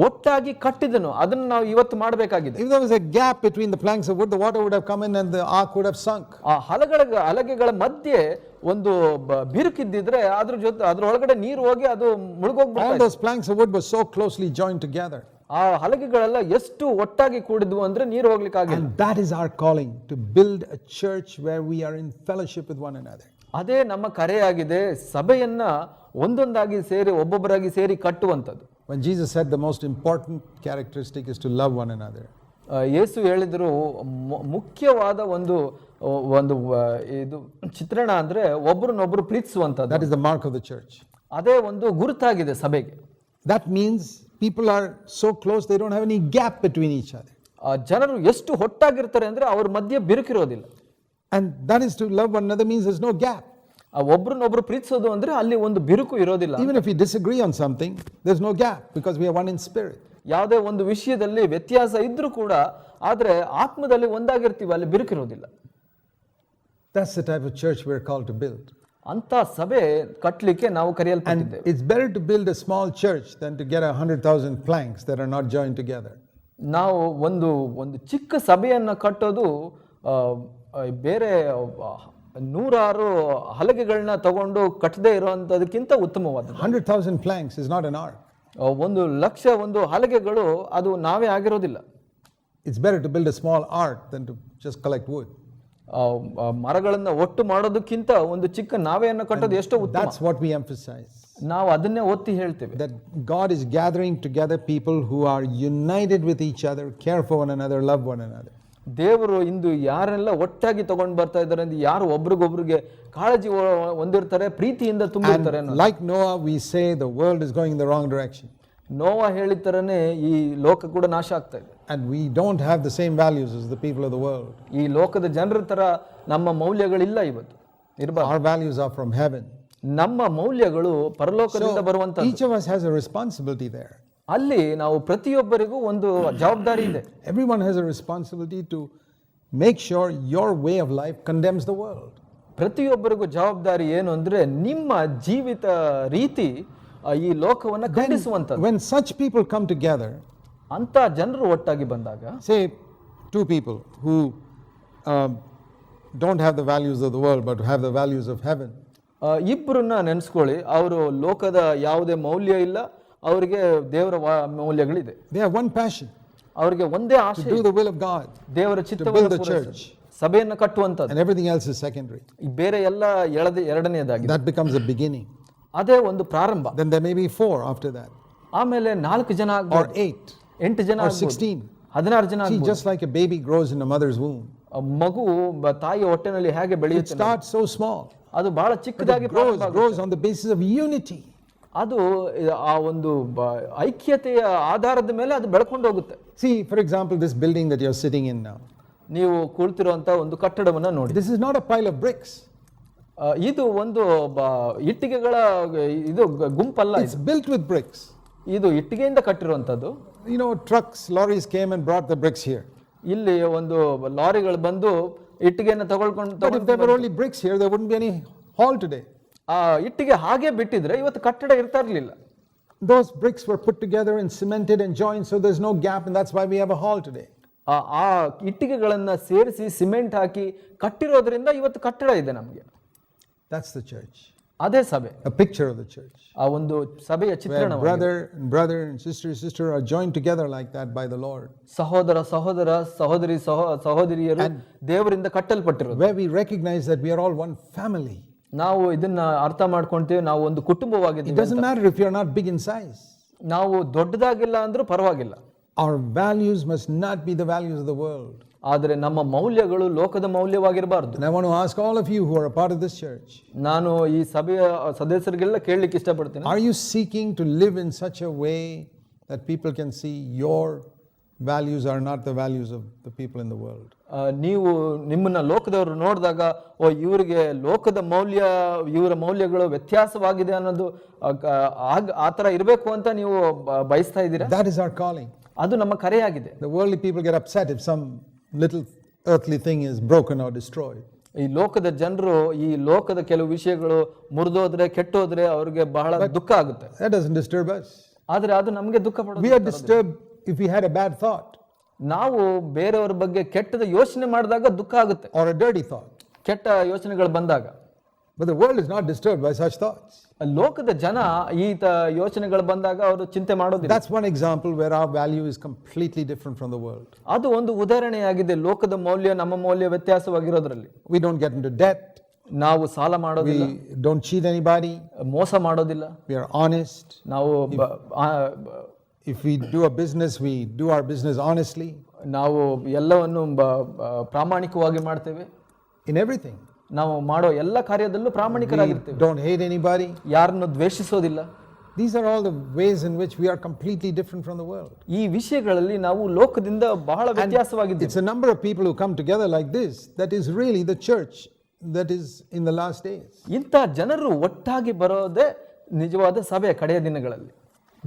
ಒಟ್ಟಾಗಿ ಕಟ್ಟಿದನು. ಅದನ್ನ ನಾವು ಇವತ್ತು ಮಾಡಬೇಕಾಗಿದೆ. If there was a gap between the planks of wood, the water would have come in and the ark would have sunk. ಆ ಹಲಗೆಗಳ ಮಧ್ಯೆ ಒಂದು ಬಿರುಕಿದ್ದಿದ್ರೆ ಅದ್ರ ಜೊತೆ ಅದ್ರೊಳಗಡೆ ನೀರು ಹೋಗಿ ಅದು ಮುಳುಗೋಗ್ಬಿಡ್ತಾ All those planks of wood were so closely joined together. ಆ ಹಲಗೆಗಳೆಲ್ಲ ಎಷ್ಟು ಒಟ್ಟಾಗಿ ಕೂಡಿದ್ವು ಅಂದ್ರೆ ನೀರು ಹೋಗ್ಲಿಕ್ಕೆ ಆಗಿಲ್ಲ. And that is our calling, to build a church where we are in fellowship with one another. ಅದೇ ನಮ್ಮ ಕರೆಯಾಗಿದೆ, ಸಭೆಯನ್ನ ಒಂದೊಂದಾಗಿ ಸೇರಿ ಒಬ್ಬೊಬ್ಬರಾಗಿ ಸೇರಿ ಕಟ್ಟುವಂಥದ್ದು. When Jesus said the most important characteristic is to love one another. ಯೇಸು ಹೇಳಿದ್ರು ಮುಖ್ಯವಾದ ಒಂದು ಇದು ಚಿತ್ರಣ ಅಂದ್ರೆ ಒಬ್ಬರನ್ನೊಬ್ಬರು ಪ್ರೀತಿಸುವಂಥದ್ದು. That is the mark of the church. ಅದೇ ಒಂದು ಗುರುತಾಗಿದೆ ಸಭೆಗೆ. That means people are so close they don't have any gap between each other. ಜನರು ಎಷ್ಟು ಒಟ್ಟಾಗಿರ್ತಾರೆ ಅಂದ್ರೆ ಅವ್ರ ಮಧ್ಯೆ ಬಿರುಕಿರೋದಿಲ್ಲ. And that is to love one another means there's no gap. ಒಬ್ರನ್ನೊಬ್ರು ಪ್ರೀತಿಸೋದು ಅಂದ್ರೆ ಅಲ್ಲಿ ಒಂದು ಬಿರುಕು ಇರೋದಿಲ್ಲ. Even if we disagree on something, there's no gap because we are one in spirit. ಯಾವುದೇ ಒಂದು ವಿಷಯದಲ್ಲಿ ವ್ಯತ್ಯಾಸ ಇದ್ರೂ ಕೂಡ ಆದ್ರೆ ಆತ್ಮದಲ್ಲಿ ಒಂದಾಗಿರ್ತೀವಿ, ಅಲ್ಲಿ ಬಿರುಕಿರೋದಿಲ್ಲ. That's the type of church we're called to build. ಅಂತ ಸಭೆ ಕಟ್ಟಲಿಕ್ಕೆ ನಾವು ಕರೆಯಲ್ಪಟ್ಟಿದ್ದೇವೆ. It's better to build a small church than to get 100,000 planks that are not joined together. ನಾವು ಒಂದು ಚಿಕ್ಕ ಸಭೆಯನ್ನ ಕಟ್ಟೋದು ಬೇರೆ 100 ಹಲಗೆಗಳನ್ನ ತಗೊಂಡು ಕಟ್ಟದೇ ಇರುವಂತದಕ್ಕಿಂತ ಉತ್ತಮವಾದದ್ದು. 100,000 planks is not an ark. 1,00,000 ಒಂದು ಹಲಗೆಗಳು ಅದು ನಾವೇ ಆಗಿರೋದಿಲ್ಲ. It's better to build a small ark than to just collect wood. ಮರಗಳನ್ನ ಒಟ್ಟು ಮಾಡೋದಕ್ಕಿಂತ ಒಂದು ಚಿಕ್ಕ ನಾವೆಯನ್ನು ಕಟ್ಟೋದು ಎಷ್ಟೋ ಉತ್ತಮ. That's what we emphasize. ನಾವು ಅದನ್ನೇ ಒತ್ತಿ ಹೇಳ್ತೇವೆ. That God is gathering together people who are united with each other, care for one another, love one another. ದೇವರು ಇಂದು ಯಾರೆಲ್ಲ ಒಟ್ಟಾಗಿ ತಗೊಂಡು ಬರ್ತಾ ಇದ್ದಾರೆ ಅಂದ್ರೆ ಯಾರು ಒಬ್ರಿಗೊಬ್ರಿಗೆ ಕಾಳಜಿ ಹೊಂದಿರ್ತಾರೆ, ಪ್ರೀತಿಯಿಂದ ತುಂಬಿರ್ತಾರೆ. Like Noah, we say the world is going in the wrong direction. ನೋವಾ ಹೇಳಿದ ತರನೇ ಈ ಲೋಕ ಕೂಡ ನಾಶ ಆಗ್ತಾ ಇದೆ. And we don't have the same values as the people of the world. ಈ ಲೋಕದ ಜನರ ತರ ನಮ್ಮ ಮೌಲ್ಯಗಳಿಲ್ಲ ಇವತ್ತು, ಇರಬಾರ್ದು. Our values are from heaven. ನಮ್ಮ ಮೌಲ್ಯಗಳು ಪರಲೋಕದಿಂದ ಬರುವಂತ. Each of us has a responsibility there. ಅಲ್ಲಿ ನಾವು ಪ್ರತಿಯೊಬ್ಬರಿಗೂ ಒಂದು ಜವಾಬ್ದಾರಿ ಇದೆ. Everyone has a responsibility to make sure your way of life condemns the world. ಪ್ರತಿಯೊಬ್ಬರಿಗೂ ಜವಾಬ್ದಾರಿ ಏನು ಅಂದ್ರೆ ನಿಮ್ಮ ಜೀವಿತ ರೀತಿ ಈ ಲೋಕವನ್ನ ಖಂಡಿಸುವಂತದ್ದು. When such people come together, ಅಂತ ಜನರು ಒಟ್ಟಾಗಿ ಬಂದಾಗ, say two people who don't have the values of the world but have the values of heaven. ಇಬ್ಬರನ್ನ ನೆನೆಸ್ಕೊಳ್ಳಿ, ಅವರು ಲೋಕದ ಯಾವುದೇ ಮೌಲ್ಯ ಇಲ್ಲ, ಅವರಿಗೆ ದೇವರ ಮೌಲ್ಯಗಳಿದೆ. They have one passion, ಅವರಿಗೆ ಒಂದೇ ಆಸೆ, to do the will of God, ದೇವರ ಚಿತ್ತವನ್ನು the church. ಸಭೆಯನ್ನು ಕಟ್ಟುವಂತದ್ದು. And everything else is secondary. ಬೇರೆ ಎಲ್ಲ ಎರಡನೆಯದಾಗಿದೆ. That becomes a beginning. ಅದೇ ಒಂದು ಪ್ರಾರಂಭ. Then there may be 4 after that. ಆಮೇಲೆ 4 ಜನ or 8 8 ಜನ or 16. 16 ಜನ. See, just like a baby grows in a mother's womb. ಮಗು ತಾಯಿಯ ಹೊಟ್ಟೆನಲ್ಲಿ ಹೇಗೆ ಬೆಳೆಯುತ್ತೆ, it starts so small, ಅದು ಬಹಳ ಚಿಕ್ಕದಾಗಿ grows on the basis of unity. ಅದು ಆ ಒಂದು ಐಕ್ಯತೆಯ ಆಧಾರದ ಮೇಲೆ ಅದು ಬೆಳ್ಕೊಂಡು ಹೋಗುತ್ತೆ. See, for example, this building that you're sitting in now, ನೀವು ಕೂಳ್ತಿರುವಂತ ಒಂದು ಕಟ್ಟಡವನ್ನ ನೋಡಿ. this is not a pile of bricks. ಇದು ಒಂದು ಇಟ್ಟಿಗೆಗಳ ಇದು ಗುಂಪಲ್ಲ. It's built with bricks. ಇದು ಇಟ್ಟಿಗೆಯಿಂದ ಕಟ್ಟಿರುವಂತದ್ದು. You know, trucks, lorries came and brought the bricks here. ಇಲ್ಲಿ ಒಂದು ಲಾರಿಗಳು ಬಂದು ಇಟ್ಟಿಗೆಯನ್ನು ತಗೊಳ್ಕೊಂಡು. But if there were only bricks here, there wouldn't be any hall today. ಆ ಇಟ್ಟಿಗೆ ಹಾಗೆ ಬಿಟ್ಟಿದ್ರೆ ಇವತ್ತು ಕಟ್ಟಡ ಇರ್ತಾ ಇರಲಿಲ್ಲ. Those bricks were put together and cemented and joined, so there's no gap, and that's why we have a hall today. ಆ ಇಟ್ಟಿಗೆಗಳನ್ನ ಸೇರಿಸಿ cement ಹಾಕಿ ಕಟ್ಟಿರೋದ್ರಿಂದ ಇವತ್ತು ಕಟ್ಟಡ ಇದೆ ನಮಗೆ. That's the church. ಅದೇ ಸಭೆ. A picture of the church. ಆ ಒಂದು ಸಭೆಯ ಚಿತ್ರಣ. Brother and sister are joined together like that by the Lord. ಸಹೋದರ ಸಹೋದರಿಯರು ದೇವರಿಂದ ಕಟ್ಟಲ್ಪಟ್ಟಿರೋದು. Where we recognize that we are all one family. ನಾವು ಇದನ್ನ ಅರ್ಥ ಮಾಡ್ಕೊಂತೀವಿ, ನಾವು ಒಂದು ಕುಟುಂಬವಾಗಿದ್ದೀವಿ. It doesn't matter if you're not big in size. ನಾವು ದೊಡ್ಡದಾಗಿಲ್ಲ ಅಂದ್ರೂ ಪರವಾಗಿಲ್ಲ. Our values must not be the values of the world. ಆದರೆ ನಮ್ಮ ಮೌಲ್ಯಗಳು ಲೋಕದ ಮೌಲ್ಯವಾಗಿರಬಾರ್ದು. And I want to ask all of you who are a part of this church, ನಾನು ಈ ಸಭೆಯ ಸದಸ್ಯರಿಗೆಲ್ಲ ಕೇಳಲಿಕ್ಕೆ ಇಷ್ಟಪಡ್ತೀನಿ, are you seeking to live in such a way that people can see your values are not the values of the people in the world? ನೀವು ನಿಮ್ಮನ್ನ ಲೋಕದವರು ನೋಡಿದಾಗ ಓ ಇವರಿಗೆ ಲೋಕದ ಮೌಲ್ಯ ಇವರ ಮೌಲ್ಯಗಳು ವ್ಯತ್ಯಾಸವಾಗಿದೆ ಅನ್ನೋದು ಆ ಥರ ಇರಬೇಕು ಅಂತ ನೀವು ಬಯಸ್ತಾ ಇದ್ದೀರಾ? That is our calling. ಅದು ನಮ್ಮ ಕರೆಯಾಗಿದೆ. The worldly people get upset if some little earthly thing is broken or destroyed. ಈ ಲೋಕದ ಜನರು ಈ ಲೋಕದ ಕೆಲವು ವಿಷಯಗಳು ಮುರಿದೋದ್ರೆ ಕೆಟ್ಟೋದ್ರೆ ಅವ್ರಿಗೆ ಬಹಳ ದುಃಖ ಆಗುತ್ತೆ. That doesn't disturb us. ಆದ್ರೆ ಅದು ನಮಗೆ ದುಃಖ ಪಡೋದು. We are disturbed if we had a bad thought. ನಾವು ಬೇರೆಯವರ ಬಗ್ಗೆ ಕೆಟ್ಟದ ಯೋಚನೆ ಮಾಡಿದಾಗ ದುಃಖ ಆಗುತ್ತೆ, or a dirty thought. ಕೆಟ್ಟ ಯೋಚನೆಗಳು ಬಂದಾಗ. But the world is not disturbed by such thoughts. ಲೋಕದ ಜನ ಈ ಯೋಚನೆಗಳು ಬಂದಾಗ ಅವರು ಚಿಂತೆ ಮಾಡೋದಿಲ್ಲ. That's one example where our value is completely different from the world. ಅದು ಒಂದು ಉದಾಹರಣೆಯಾಗಿದೆ, ಲೋಕದ ಮೌಲ್ಯ ನಮ್ಮ ಮೌಲ್ಯ ವ್ಯತ್ಯಾಸವಾಗಿರೋದ್ರಲ್ಲಿ. We don't get into debt. ನಾವು ಸಾಲ ಮಾಡೋದಿಲ್ಲ, We don't cheat anybody. ಮೋಸ ಮಾಡೋದಿಲ್ಲ, We are honest. ನಾವು If we do a business, we do our business honestly. ನಾವು ಎಲ್ಲವನ್ನು ಪ್ರಾಮಾಣಿಕವಾಗಿ ಮಾಡ್ತೇವೆ. In everything. ನಾವು ಮಾಡೋ ಎಲ್ಲ ಕಾರ್ಯದಲ್ಲೂ ಪ್ರಾಮಾಣಿಕರಾಗಿರ್ತೇವೆ. Don't hate anybody. ಯಾರನ್ನು ದ್ವೇಷಿಸೋದಿಲ್ಲ. These are all the ways in which we are completely different from the world. ಈ ವಿಷಯಗಳಲ್ಲಿ ನಾವು ಲೋಕದಿಂದ ಬಹಳ ವ್ಯತ್ಯಾಸವಾಗಿದ್ದೇವೆ. It's a number of people who come together like this that is really the church that is in the last days. ಇಂಥ ಜನರು ಒಟ್ಟಾಗಿ ಬರೋದೇ ನಿಜವಾದ ಸಭೆ ಕಡೆಯ ದಿನಗಳಲ್ಲಿ.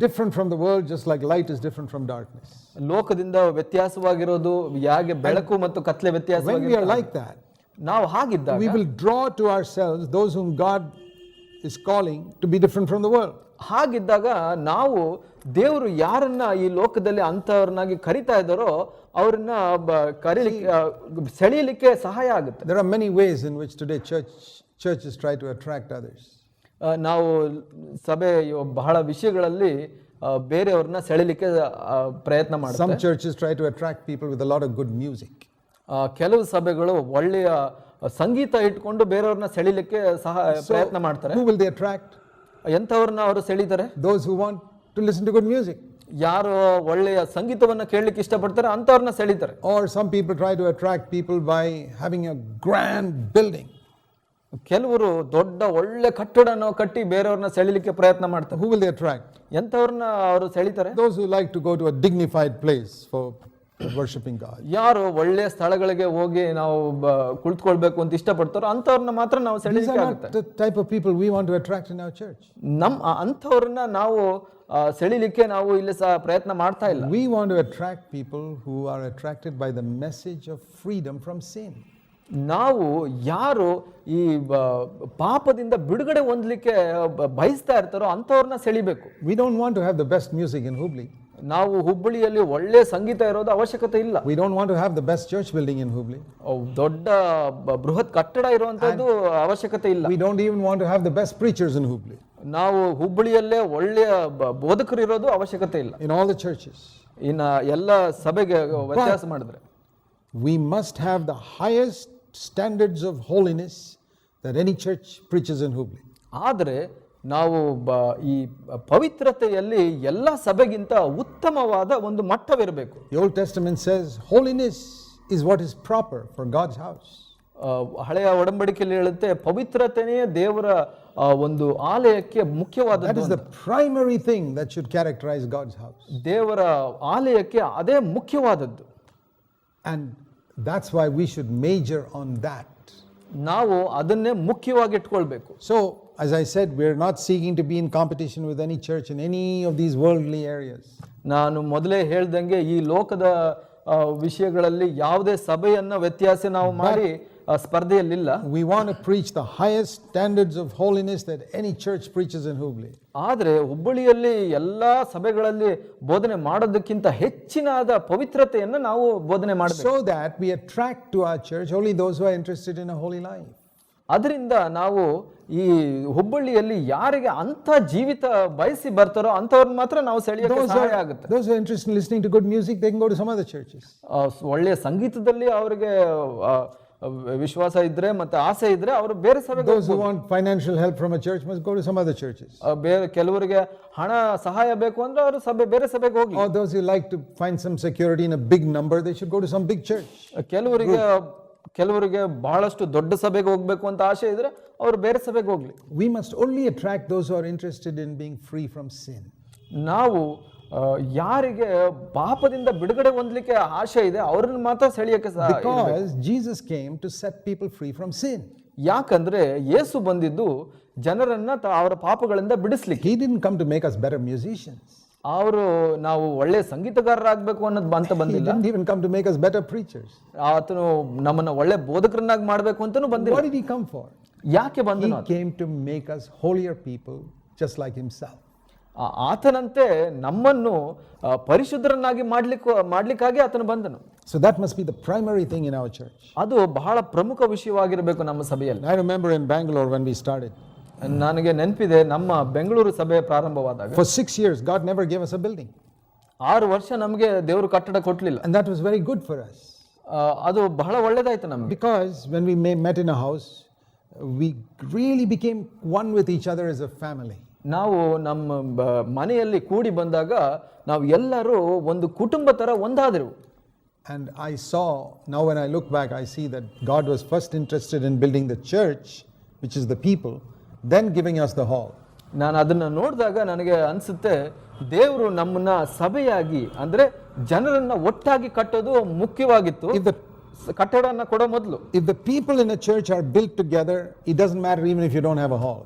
Different from the world, just like light is different from darkness. ಲೋಕದಿಂದ ವ್ಯತ್ಯಾಸವಾಗಿರೋದು ಹೇಗೆ ಬೆಳಕು ಮತ್ತು ಕತ್ಲೆ ವ್ಯತ್ಯಾಸವಾಗಿ. When we are like that, ನಾವು ಹಾಗಿದ್ದಾಗ we will draw to ourselves those whom God is calling to be different from the world. ಹಾಗಿದ್ದಾಗ ನಾವು ದೇವರು ಯಾರನ್ನ ಈ ಲೋಕದಲ್ಲಿ ಅಂಥವ್ರನ್ನಾಗಿ ಕರಿತಾ ಇದ್ದಾರೋ ಅವ್ರನ್ನ ಸೆಳೆಯಲಿಕ್ಕೆ ಸಹಾಯ ಆಗುತ್ತೆ. There are many ways in which today churches try to attract others. ನಾವು ಸಭೆ ಬಹಳ ವಿಷಯಗಳಲ್ಲಿ ಬೇರೆಯವ್ರನ್ನ ಸೆಳೆಯಲಿಕ್ಕೆ ಪ್ರಯತ್ನ ಮಾಡ್ತಾರೆ. Some churches try to attract people with a lot of good music. ಕೆಲವು ಸಭೆಗಳು ಒಳ್ಳೆಯ ಸಂಗೀತ ಇಟ್ಕೊಂಡು ಬೇರೆಯವ್ರನ್ನ ಸೆಳಿಲಿಕ್ಕೆ ಪ್ರಯತ್ನ ಮಾಡ್ತಾರೆ. Who will they attract? ಎಂಥವ್ರನ್ನ ಅವರು ಸೆಳಿತಾರೆ? Those who want to listen to good music. ಯಾರು ಒಳ್ಳೆಯ ಸಂಗೀತವನ್ನ ಕೇಳಲಿಕ್ಕೆ ಇಷ್ಟಪಡ್ತಾರೆ ಅಂಥವ್ರನ್ನ ಸೆಳಿತಾರೆ. Or some people try to attract people by having a grand building. ಕೆಲವರು ದೊಡ್ಡ ಒಳ್ಳೆ ಕಟ್ಟಡನ ಕಟ್ಟಿ ಬೇರೆಯವ್ರನ್ನ ಸೆಳಿಲಿಕ್ಕೆ ಪ್ರಯತ್ನ ಮಾಡ್ತಾರೆ. Who will they attract? ಎಂಥವ್ರನ್ನ ಅವರು ಸೆಳಿತಾರೆ? Those who like to go to a dignified place for worshiping God. ಯಾರು ಒಳ್ಳೆಯ ಸ್ಥಳಗಳಿಗೆ ಹೋಗಿ ನಾವು ಕುಳಿತುಕೊಳ್ಬೇಕು ಅಂತ ಇಷ್ಟಪಡ್ತಾರೋ ಅಂಥವ್ರನ್ನ ಮಾತ್ರ ನಾವು ಸೆಳಿಲಿಕ್ಕೆ ಆಗುತ್ತೆ. The type of people we want to attract in our church. ಅಂಥವ್ರನ್ನ ನಾವು ಸೆಳಿಲಿಕ್ಕೆ ನಾವು ಇಲ್ಲಿ ಸಹ ಪ್ರಯತ್ನ ಮಾಡ್ತಾ ಇಲ್ಲ. We want to attract people who are attracted by the message of freedom from sin. ನಾವು ಯಾರು ಈ ಪಾಪದಿಂದ ಬಿಡುಗಡೆ ಹೊಂದಲಿಕ್ಕೆ ಬಯಸ್ತಾ ಇರ್ತಾರೋ ಅಂಥವ್ರನ್ನ ಸೆಳಿಬೇಕು. We don't want to have the best music in Hubli. ನಾವು ಹುಬ್ಬಳ್ಳಿಯಲ್ಲಿ ಒಳ್ಳೆ ಸಂಗೀತ ಇರೋದು ಅವಶ್ಯಕತೆ ಇಲ್ಲ. We don't want to have the best church building in Hubli. ದೊಡ್ಡ ಬೃಹತ್ ಕಟ್ಟಡ ಇರುವಂತದ್ದು ಅವಶ್ಯಕತೆ ಇಲ್ಲ. We don't even want to have the best preachers in Hubli. ನಾವು ಹುಬ್ಬಳ್ಳಿಯಲ್ಲೇ ಒಳ್ಳೆಯ ಬೋಧಕರು ಇರೋದು ಅವಶ್ಯಕತೆ ಇಲ್ಲ. In all the churches. ಇನ್ನ ಎಲ್ಲ ಸಭೆಗೆ ವ್ಯತ್ಯಾಸ ಮಾಡಿದ್ರೆ we must have the highest standards of holiness that any church preaches in Hubli. ಆದರೆ ನಾವು ಈ ಪವಿತ್ರತೆಯಲ್ಲಿ ಎಲ್ಲ ಸಭೆಗಿಂತ ಉತ್ತಮವಾದ ಒಂದು ಮಟ್ಟವಿರಬೇಕು. The Old Testament says holiness is what is proper for God's house. ಹಳೆಯ ಒಡಂಬಡಿಕೆಯಲ್ಲಿ ಹೇಳುತ್ತೆ ಪವಿತ್ರತೆಯೇ ದೇವರ ಒಂದು ಆಲಯಕ್ಕೆ ಮುಖ್ಯವಾದದ್ದು. That is the primary thing that should characterize God's house. ದೇವರ ಆಲಯಕ್ಕೆ ಅದೇ ಮುಖ್ಯವಾದದ್ದು. And that's why we should major on that. ನಾವು ಅದನ್ನೇ ಮುಖ್ಯವಾಗಿ ಇಟ್ಕೊಳ್ಬೇಕು. So, as I said, we are not seeking to be in competition with any church in any of these worldly areas. ನಾನು ಮೊದಲೇ ಹೇಳ್ದಂಗೆ ಈ ಲೋಕದ ವಿಷಯಗಳಲ್ಲಿ ಯಾವುದೇ ಸಭೆಯನ್ನ ವ್ಯತ್ಯಾಸ ನಾವು ಮಾಡಿ ಸ್ಪರ್ಧೆಯಲ್ಲಿಲ್ಲ. We want to preach the highest standards of holiness that any church preaches in Hubli. ಆದರೆ ಹುಬ್ಬಳ್ಳಿಯಲ್ಲಿ ಎಲ್ಲಾ ಸಭೆಗಳಲ್ಲಿ ಬೋಧನೆ ಮಾಡೋದಕ್ಕಿಂತ ಹೆಚ್ಚಿನಾದ ಪವಿತ್ರತೆಯನ್ನು ನಾವು ಬೋಧನೆ ಮಾಡಬೇಕು. So that we attract to our church only those who are interested in a holy life. ಅದರಿಂದ ನಾವು ಈ ಹುಬ್ಬಳ್ಳಿಯಲ್ಲಿ ಯಾರಿಗೆ ಅಂಥ ಜೀವಿತ ಬಯಸಿ ಬರ್ತಾರೋ ಅಂಥವ್ರನ್ನ ಮಾತ್ರ ನಾವು ಸೆಳೆಯೋಕೆ ಸಹಾಯ ಆಗುತ್ತೆ. Those who are interested in listening to good music, they can go to some other churches. ಒಳ್ಳೆಯ ಸಂಗೀತದಲ್ಲಿ ಅವರಿಗೆ ವಿಶ್ವಾಸ ಇದ್ರೆ ಮತ್ತೆ ಆಸೆ ಇದ್ರೆ ಅವರು ಬೇರೆ ಸಭೆಗೆ Those who want financial help from a church must go to some other churches. ಬೇರೆ ಕೆಲವರಿಗೆ ಹಣ ಸಹಾಯ ಬೇಕು ಅಂದ್ರೆ ಅವರು ಬೇರೆ ಸಭೆಗೆ ಹೋಗ್ಲಿ. Or those who like to find some security in a big number, they should go to some big church. ಕೆಲವರಿಗೆ ಬಹಳಷ್ಟು ದೊಡ್ಡ ಸಭೆಗೆ ಹೋಗ್ಬೇಕು ಅಂತ ಆಸೆ ಇದ್ರೆ ಅವರು ಬೇರೆ ಸಭೆಗೆ ಹೋಗ್ಲಿ. We must only attract those who are interested in being free from sin. ನಾವು ಯಾರಿಗೆ ಪಾಪದಿಂದ ಬಿಡುಗಡೆ ಹೊಂದಲಿಕ್ಕೆ ಆಸೆ ಇದೆ ಅವ್ರನ್ನ ಮಾತ್ರ ಸೆಳೆಯಕ್ಕೆ Because Jesus came to set people free from sin. ಯಾಕಂದ್ರೆ ಯೇಸು ಬಂದಿದ್ದು ಜನರನ್ನ ಅವರ ಪಾಪಗಳಿಂದ ಬಿಡಿಸ್ಲಿಕ್ಕೆ. He didn't come to make us better musicians. ಅವರು ನಾವು ಒಳ್ಳೆ ಸಂಗೀತಗಾರರಾಗಬೇಕು ಅನ್ನೋದು ಅಂತ He ಬಂದಿಲ್ಲ. didn't even come to make us better preachers. ಆತನು ನಮ್ಮನ್ನ ಒಳ್ಳೆ ಬೋಧಕರನ್ನಾಗಿ ಮಾಡಬೇಕು ಅಂತಾನೂ ಬಂದಿಲ್ಲ. What did he come for? ಯಾಕೆ ಬಂದನು? He came to make us holier people just like himself. ಆತನಂತೆ ನಮ್ಮನ್ನು ಪರಿಶುದ್ಧರನ್ನಾಗಿ ಮಾಡ್ಲಿಕ್ಕಾಗಿ ಆತನು ಬಂದನು. So that must be the primary thing in our church. ಅದು ಬಹಳ ಪ್ರಮುಖ ವಿಷಯವಾಗಿರಬೇಕು ನಮ್ಮ ಸಭೆಯಲ್ಲಿ. I remember in Bangalore when we started. ನನಗೆ ನೆನಪಿದೆ ನಮ್ಮ ಬೆಂಗಳೂರು ಸಭೆ ಪ್ರಾರಂಭವಾದಾಗ For 6 years God never gave us a building. 6 ವರ್ಷ ನಮಗೆ ದೇವರು ಕಟ್ಟಡ ಕೊಡ್ಲಿಲ್ಲ. And that was very good for us. ಅದು ಬಹಳ ಒಳ್ಳೆದಾಯ್ತು ನಮಗೆ. Because when we met in a house, we really became one with each other as a family. ನಾವು ನಮ್ಮ ಮನೆಯಲ್ಲಿ ಕೂಡಿ ಬಂದಾಗ ನಾವು ಎಲ್ಲರೂ ಒಂದು ಕುಟುಂಬ ತರ ಒಂದಾದೆವು. And I saw, now when I look back, I see that God was first interested in building the church, which is the people, then giving us the hall. ನಾನು ಅದನ್ನ ನೋಡಿದಾಗ ನನಗೆ ಅನ್ಸುತ್ತೆ ದೇವರು ನಮ್ಮನ್ನ ಸಭೆಯಾಗಿ ಅಂದ್ರೆ ಜನರನ್ನ ಒಟ್ಟಾಗಿ ಕಟ್ಟೋದು ಮುಖ್ಯವಾಗಿತ್ತು. ಕಟ್ಟಡನ ಕೊಡೋ ಮೊದಲು If the people in a church are built together, it doesn't matter even if you don't have a hall.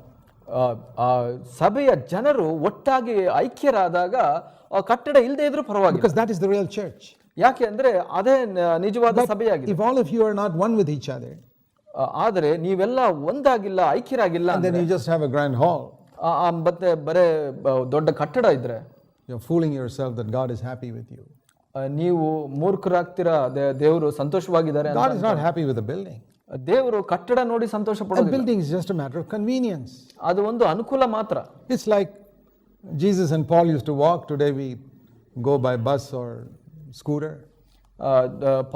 ಸಭೆಯ ಜನರು ಒಟ್ಟಾಗಿ ಐಕ್ಯರಾದಾಗ ಕಟ್ಟಡ ಇಲ್ಲದೆ ಇದ್ರೂ ಪರವಾಗಿಲ್ಲ. Because that is the real church. ಯಾಕೆ ಅಂದ್ರೆ ಅದೇ ನಿಜವಾದ ಸಭೆಯಾಗಿದೆ. If all of you are not one with each other, ಆದರೆ ನೀವೆಲ್ಲ ಒಂದಾಗಿಲ್ಲ, ಐಕ್ಯರಾಗಿಲ್ಲ, and then you just have a grand hall, ಮತ್ತೆ ಬರೇ ದೊಡ್ಡ ಕಟ್ಟಡ ಇದ್ರೆ you're fooling yourself that God is happy with you. ನೀವು ಮೂರ್ಖರಾಗ್ತೀರಾ, ದೇವರು ಸಂತೋಷವಾಗಿದ್ದಾರೆ. God is not happy with the building. ದೇವರು ಕಟ್ಟಡ ನೋಡಿ ಸಂತೋಷ A ಪಡೋದಿಲ್ಲ. building is just a matter of convenience. ಅದು ಒಂದು ಅನುಕೂಲ ಮಾತ್ರ. It's like Jesus and Paul used to walk. Today we go by bus or scooter.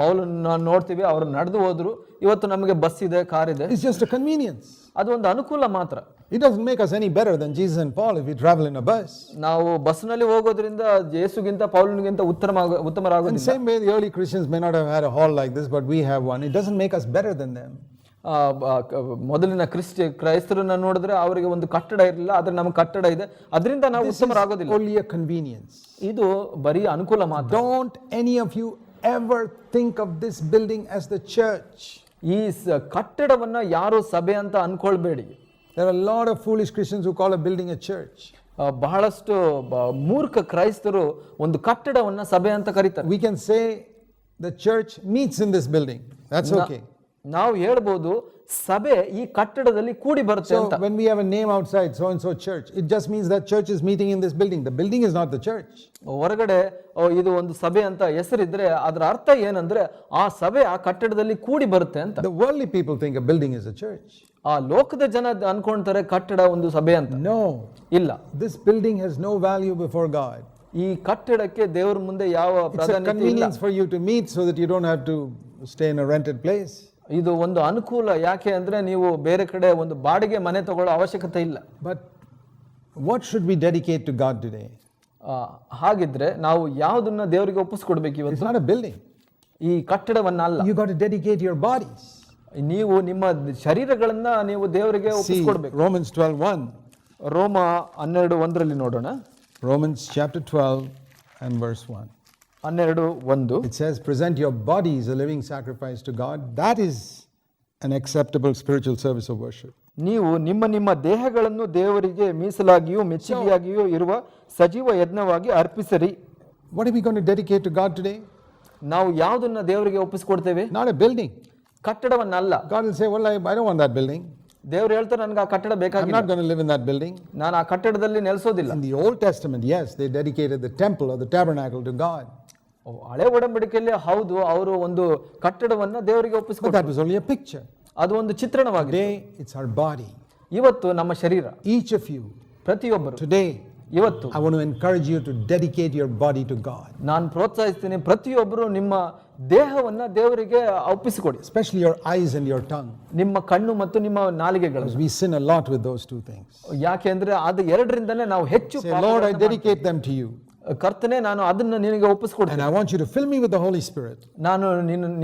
ಪೌಲನ್ನ ನೋಡ್ತೀವಿ, ಅವರು ನಡೆದು ಹೋದ್ರು. ಇವತ್ತು ನಮಗೆ ಬಸ್ ಇದೆ, ಕಾರ್ ಇದೆ. It's just a convenience. ಅದು ಒಂದು ಅನುಕೂಲ ಮಾತ್ರ. It doesn't make us any better than Jesus and Paul if we travel in a bus. ನಾವು ಬಸ್ನಲ್ಲಿ ಹೋಗೋದ್ರಿಂದ ಯೇಸುಗಿಂತ ಪೌಲನಿಗಿಂತ ಉತ್ತಮರಾಗೋದಿಲ್ಲ. In same way, the early Christians may not have had a hall like this, but we have one. It doesn't make us better than them. ಮೊದಲಿನ ಕ್ರೈಸ್ತರನ್ನ ನೋಡಿದ್ರೆ ಅವರಿಗೆ ಒಂದು ಕಟ್ಟಡ ಇರಲಿಲ್ಲ, ಆದ್ರೆ ನಮಗೆ ಕಟ್ಟಡ ಇದೆ, ಅದರಿಂದ ನಾವು ಉತ್ತಮರಾಗೋದಿಲ್ಲ. Only a convenience. ಇದು ಬರೀ ಅನುಕೂಲ ಮಾತ್ರ. Don't any of you ever think of this building as the church. ಈ ಕಟ್ಟಡವನ್ನ ಯಾರು ಸಭೆ ಅಂತ ಅನ್ಕೊಳ್ಬೇಡಿ. There are a lot of foolish Christians who call a building a church. ಬಹಳಷ್ಟು ಮೂರ್ಖ ಕ್ರೈಸ್ತರು ಒಂದು ಕಟ್ಟಡವನ್ನ ಸಭೆ ಅಂತ ಕರೀತಾರೆ. We can say the church meets in this building. That's okay. ನಾವು ಹೇಳ್ಬೋದು ಸಭೆ ಈ ಕಟ್ಟಡದಲ್ಲಿ ಕೂಡಿ ಬರುತ್ತೆ ಅಂತ. So when we have a name outside, so and so church, it just means that church is meeting in this building. The building is not the church. ಹೊರಗಡೆ ಇದು ಒಂದು ಸಭೆ ಅಂತ ಹೆಸರಿದ್ರೆ ಅದರ ಅರ್ಥ ಏನಂದ್ರೆ ಆ ಸಭೆ ಆ ಕಟ್ಟಡದಲ್ಲಿ ಕೂಡಿ ಬರುತ್ತೆ ಅಂತ. The worldly people think a building is a church. ಆ ಲೋಕದ ಜನ ಅನ್ಕೊಂತಾರೆ ಕಟ್ಟಡ ಒಂದು ಸಭೆ ಅಂತ. No. ಇಲ್ಲ. This building has no value before God. ಈ ಕಟ್ಟಡಕ್ಕೆ ದೇವರ ಮುಂದೆ ಯಾವ ಪ್ರಾಧಾನ್ಯತೆ ಇಲ್ಲ. It's a convenience for you to meet so that you don't have to stay in a rented place. ಇದು ಒಂದು ಅನುಕೂಲ, ಯಾಕೆ ಅಂದ್ರೆ ನೀವು ಬೇರೆ ಕಡೆ ಒಂದು ಬಾಡಿಗೆ ಮನೆ ತಗೊಳ್ಳೋ ಅವಶ್ಯಕತೆ ಇಲ್ಲ. But what should we dedicate to God today? ಹಾಗಿದ್ರೆ ನಾವು ಯಾವುದನ್ನ ದೇವರಿಗೆ ಒಪ್ಪಿಸ್ಕೊಡ್ಬೇಕು ಇವತ್ತು? It's not a building. ಈ ಕಟ್ಟಡವನ್ನ ಅಲ್ಲ. You got to dedicate your bodies. ನೀವು ನಿಮ್ಮ ಶರೀರಗಳನ್ನ ನೀವು ದೇವರಿಗೆ ಒಪ್ಪಿಸ್ಕೊಡ್ಬೇಕು. Romans 12:1. ರೋಮ 12:1 ನೋಡೋಣ. Romans chapter 12 and verse 1. 12:1. It says, present your bodies a living sacrifice to God. That is an acceptable spiritual service of worship. ನೀವು ನಿಮ್ಮ ದೇಹಗಳನ್ನು ದೇವರಿಗೆ ಮೀಸಲಾಗಿಯೂ ಮೆಚ್ಚುಗೆಯಾಗಿಯೂ ಇರುವ ಸಜೀವ ಯಜ್ಞವಾಗಿ ಅರ್ಪಿಸಿರಿ. What are we going to dedicate to God today? ನಾವು ಯಾವುದನ್ನ ದೇವರಿಗೆ ಒಪ್ಪಿಸಿಕೊಡ್ತೇವೆ? Not a building. ಕಟ್ಟಡವನ್ನಲ್ಲ. God will say, well, I don't want that building. ದೇವರು ಹೇಳ್ತಾರೆ ನನಗೆ ಆ ಕಟ್ಟಡ ಬೇಕಾಗಿಲ್ಲ. I'm not going to live in that building. ನಾನು ಆ ಕಟ್ಟಡದಲ್ಲಿ ನೆಲೆಸೋದಿಲ್ಲ. In the Old Testament, yes, they dedicated the temple or the tabernacle to God. ಹಳೆ ಒಡಂಬಡಿಕೆಯಲ್ಲಿ ಹೌದು, ಅವರು ಒಂದು ಕಟ್ಟಡವನ್ನ ದೇವರಿಗೆ ಒಪ್ಪಿಸಿಕೊಟ್ರು. But that was only a picture. ಅದು ಒಂದು ಚಿತ್ರಣವಾಗಿದೆ. Today, it's our body. ಇವತ್ತು ನಮ್ಮ ಶರೀರ. Each of you ಪ್ರತಿಯೊಬ್ಬರು today ಇವತ್ತು I want to encourage you to dedicate your body to God, ನಾನು ಪ್ರೋತ್ಸಾಹಿಸ್ತೀನಿ, ಪ್ರತಿಯೊಬ್ಬರು ನಿಮ್ಮ ದೇಹವನ್ನ ದೇವರಿಗೆ ಒಪ್ಪಿಸಿಕೊಡಿ, especially your eyes and your tongue. ನಿಮ್ಮ ಕಣ್ಣು ಮತ್ತು ನಿಮ್ಮ ನಾಲಿಗೆಗಳು. Because we sin a lot with those two things. ಯಾಕೆಂದ್ರೆ ಅದು ಎರಡರಿಂದನೇ ನಾವು ಹೆಚ್ಚು Say, Lord, I dedicate them to you. ಕರ್ತನೆ, ನಾನು ಅದನ್ನ ನಿನಗೆ ಒಪ್ಪಿಸಿಕೊಡ್ತೀನಿ. And I want you to fill me with the Holy Spirit.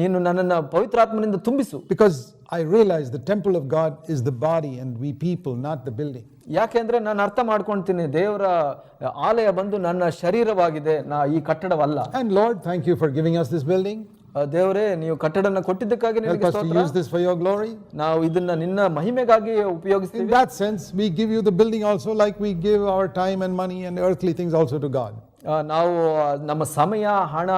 ನೀನು ನನ್ನನ್ನು ಪವಿತ್ರಾತ್ಮನಿಂದ ತುಂಬಿಸು. Because I realize the temple of God is the body and we people, not the building. ಯಾಕೆಂದ್ರೆ ನಾನು ಅರ್ಥ ಮಾಡ್ಕೊಳ್ತೀನಿ, ದೇವರ ಆಲಯ ಬಂದು ನನ್ನ ಶರೀರವಾಗಿದೆ, ಈ ಕಟ್ಟಡವಲ್ಲ. And Lord, thank you for giving us this building. ದೇವರೇ, ನೀವು ಕಟ್ಟಡನ ಕೊಟ್ಟಿದ್ದಕ್ಕಾಗಿ Help ನಿನಗೆ us to ಸ್ತೋತ್ರ. use this for your glory. ನಾವು ಇದನ್ನ ನಿನ್ನ ಮಹಿಮೆಗಾಗಿ In ಉಪಯೋಗಿಸ್ತೀವಿ. that sense, we give you the building also, like we give our time and money and earthly things also to God. ನಾವು ನಮ್ಮ ಸಮಯ, ಹಣ,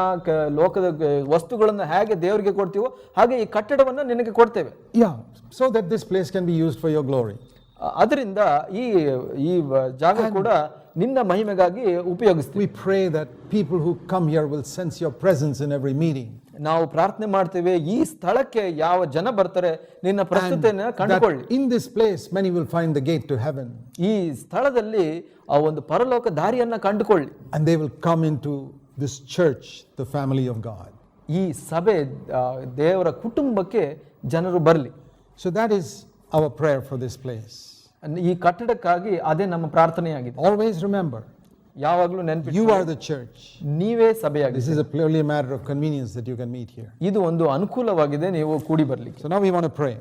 ಲೋಕದ ವಸ್ತುಗಳನ್ನ ಹೇಗೆ ದೇವರಿಗೆ ಕೊಡ್ತೀವೋ ಹಾಗೆ ಈ ಕಟ್ಟಡವನ್ನ ನಿನಗೆ ಕೊಡ್ತೇವೆ. Yeah, so that this place can be used for your glory. ಅದರಿಂದ ಈ ಜಾಗ ಕೂಡ ನಿನ್ನ ಮಹಿಮೆಗಾಗಿ ಉಪಯೋಗಿಸ್ತೀವಿ. We pray that people who come here will sense your presence in every meeting. ನಾವು ಪ್ರಾರ್ಥನೆ ಮಾಡ್ತೇವೆ, ಈ ಸ್ಥಳಕ್ಕೆ ಯಾವ ಜನ ಬರ್ತಾರೆ ನಿನ್ನ ಪ್ರಸ್ತುತಿಯನ್ನು ಕಂಡುಕೊಳ್ಳಿ. In this place many will find the gate to heaven. ಈ ಸ್ಥಳದಲ್ಲಿ ಆ ಒಂದು ಪರಲೋಕ ದಾರಿಯನ್ನ ಕಂಡುಕೊಳ್ಳಿ. And they will come into this church, the family of God. ಈ ಸಭೆ, ದೇವರ ಕುಟುಂಬಕ್ಕೆ ಜನರು ಬರಲಿ. So that is our prayer for this place. ಈ ಕಟ್ಟಡಕ್ಕಾಗಿ ಅದೇ ನಮ್ಮ ಪ್ರಾರ್ಥನೆಯಾಗಿದೆ. Always remember, ಯಾವಾಗಲೂ ನೆನಪಿಡಿ, you are the church. ನೀವೇ ಸಭೆಯಾಗಿದೆ. This is purely a matter of convenience that you can meet here. ಇದು ಒಂದು ಅನುಕೂಲವಾಗಿದೆ ನೀವು ಕೂಡಿ ಬರ್ಲಿಕ್ಕೆ. So now we want to pray.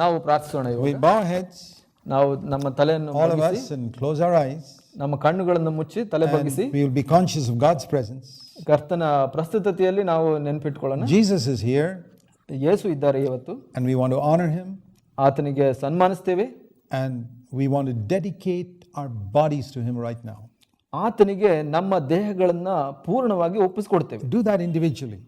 ನಾವು ಪ್ರಾರ್ಥಿಸೋಣ. We bow our heads, ನಾವು ನಮ್ಮ ತಲೆಯನ್ನು all of ಬಗ್ಗಿಸಿ, us, and close our eyes. ನಮ್ಮ ಕಣ್ಣುಗಳನ್ನು ಮುಚ್ಚಿ ತಲೆ ಬಗ್ಗಿಸಿ We will be conscious of God's presence. ಕರ್ತನ ಪ್ರಸ್ತುತತೆಯಲ್ಲಿ ನಾವು ನೆನಪಿಟ್ಕೊಳ್ಳೋಣ. Jesus is here, ಯೇಸು ಇದ್ದಾರೆ ಇವತ್ತು, and we want to honor him, ಆತನಿಗೆ ಸನ್ಮಾನಿಸ್ತೇವೆ, and we want to dedicate our bodies to him right now. ಆತನಿಗೆ ನಮ್ಮ ದೇಹಗಳನ್ನ ಪೂರ್ಣವಾಗಿ ಒಪ್ಪಿಸಿಕೊಡ್ತೇವೆ. Do that individually.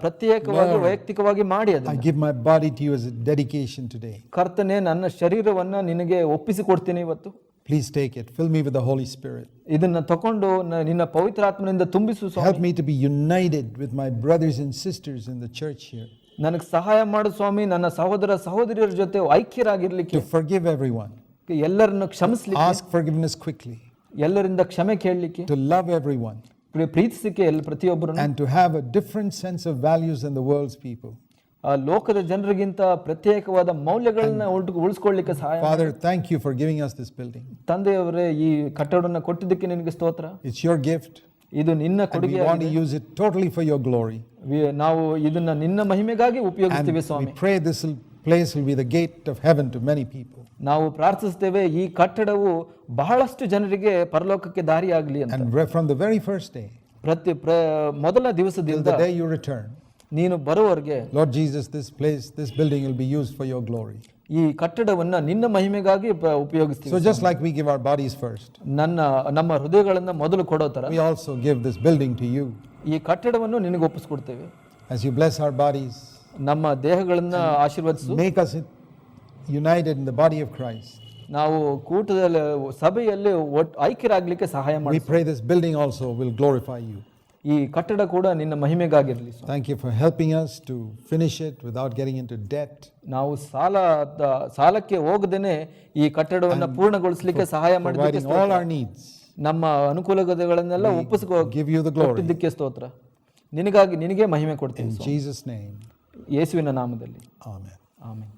ಪ್ರತ್ಯೇಕವಾಗಿ ವೈಯಕ್ತಿಕವಾಗಿ ಮಾಡಿ I ಅದನ್ನು. give my body to you as a dedication today. ಕರ್ತನೆ, ನನ್ನ ಶರೀರವನ್ನ ನಿನಗೆ ಒಪ್ಪಿಸಿಕೊಡ್ತೀನಿ ಇವತ್ತು. Please take it. Fill me with the Holy Spirit. ಇದನ್ನ ತಕೊಂಡು ನಿನ್ನ ಪವಿತ್ರಾತ್ಮನಿಂದ ತುಂಬಿಸು ಸ್ವಾಮಿ. Help me to be united with my brothers and sisters in the church here. ನನಗೆ ಸಹಾಯ ಮಾಡು ಸ್ವಾಮಿ, ನನ್ನ ಸಹೋದರ ಸಹೋದರಿಯರ ಜೊತೆ ಐಕ್ಯರಾಗಿರ್ಲಿಕ್ಕೆ, To forgive everyone. ಎಲ್ಲರನ್ನು ಕ್ಷಮಿಸ್ಲಿಕ್ಕೆ, Ask forgiveness quickly. ಎಲ್ಲರಿಂದ ಕ್ಷಮೆ ಕೇಳಲಿಕ್ಕೆ, To love everyone. ಪ್ರೀತಿಸಿಕೆ ಪ್ರತಿಯೊಬ್ಬರನ್ನು, And to have a different sense of values than the world's people. ಲೋಕದ ಜನರಿಗಿಂತ ಪ್ರತ್ಯೇಕವಾದ ಮೌಲ್ಯಗಳನ್ನ ಉಳಿಸ್ಕೊಳ್ಳಿಕ್ಕೆ ಸಹಾಯ. Father, thank you for giving us this building. ತಂದೆಯವರೇ, ಈ ಕಟ್ಟಡವನ್ನು ಕೊಟ್ಟಿದ್ದಕ್ಕೆ ನಿನಗೆ ಸ್ತೋತ್ರ. It's your gift. ಇದು ನಿನ್ನ And we ಕೊಡುಗೆ. want to use it totally for your glory. ನಾವು ಇದನ್ನ ನಿನ್ನ ಮಹಿಮೆಗಾಗಿ ಉಪಯೋಗಿಸ್ತೀವಿ And Swami. we pray this place will be the gate of heaven to many people. ನಾವು ಪ್ರಾರ್ಥಿಸ್ತೇವೆ, ಈ ಕಟ್ಟಡವು ಬಹಳಷ್ಟು ಜನರಿಗೆ ಪರಲೋಕಕ್ಕೆ ದಾರಿಯಾಗಲಿ ಅಂತ. And from the very first day ಮೊದಲ till ದಿವಸದಿಂದ the day you return, ನೀನು ಬರುವವರೆಗೆ, Lord Jesus, this building will be used for your glory. ಈ ಕಟ್ಟಡವನ್ನ ನಿನ್ನ ಮಹಿಮೆಗಾಗಿ ಉಪಯೋಗಿಸ್ತೀವಿ. So just like we give our bodies first, ನಮ್ಮ ಹೃದಯಗಳನ್ನ ಮೊದಲು ಕೊಡೋ ತರ we also give this building to you. ಈ ಕಟ್ಟಡವನ್ನು ನಿನಗೆ ಒಪ್ಪಿಸ್ಕೊಡ್ತೇವೆ. As you bless our bodies, ನಮ್ಮ ದೇಹಗಳನ್ನ ಆಶೀರ್ವದಿಸು. make us united in the body of Christ. ನಾವು ಕೂಟದಲ್ಲಿ, ಸಭೆಯಲ್ಲಿ ಐಕ್ಯರಾಗ್ಲಿಕ್ಕೆ ಸಹಾಯ We ಮಾಡಿ. pray this building also will glorify you. ಈ ಕಟ್ಟಡ ಕೂಡ ನಿನ್ನ ಮಹಿಮೆಗಾಗಿರಲಿ. Thank you for helping us to finish it without getting into debt. ನಾವು ಸಾಲಕ್ಕೆ ಹೋಗದೇನೆ ಈ ಕಟ್ಟಡವನ್ನು ಪೂರ್ಣಗೊಳಿಸಲಿಕ್ಕೆ ಸಹಾಯ ಮಾಡಲಿಕ್ಕೆ, Providing all our needs. ನಮ್ಮ ಅನುಕೂಲತೆಗಳನ್ನೆಲ್ಲ Give you the glory. ಒಪ್ಪಿಸಿಕೊಟ್ಟಿದ್ದಕ್ಕೆ ಸ್ತೋತ್ರ. ನಿನಗೆ ಮಹಿಮೆ ಕೊಡ್ತೀನಿ In Jesus' name. ಯೇಸುವಿನ ನಾಮದಲ್ಲಿ. Amen. ಆಮೆನ್.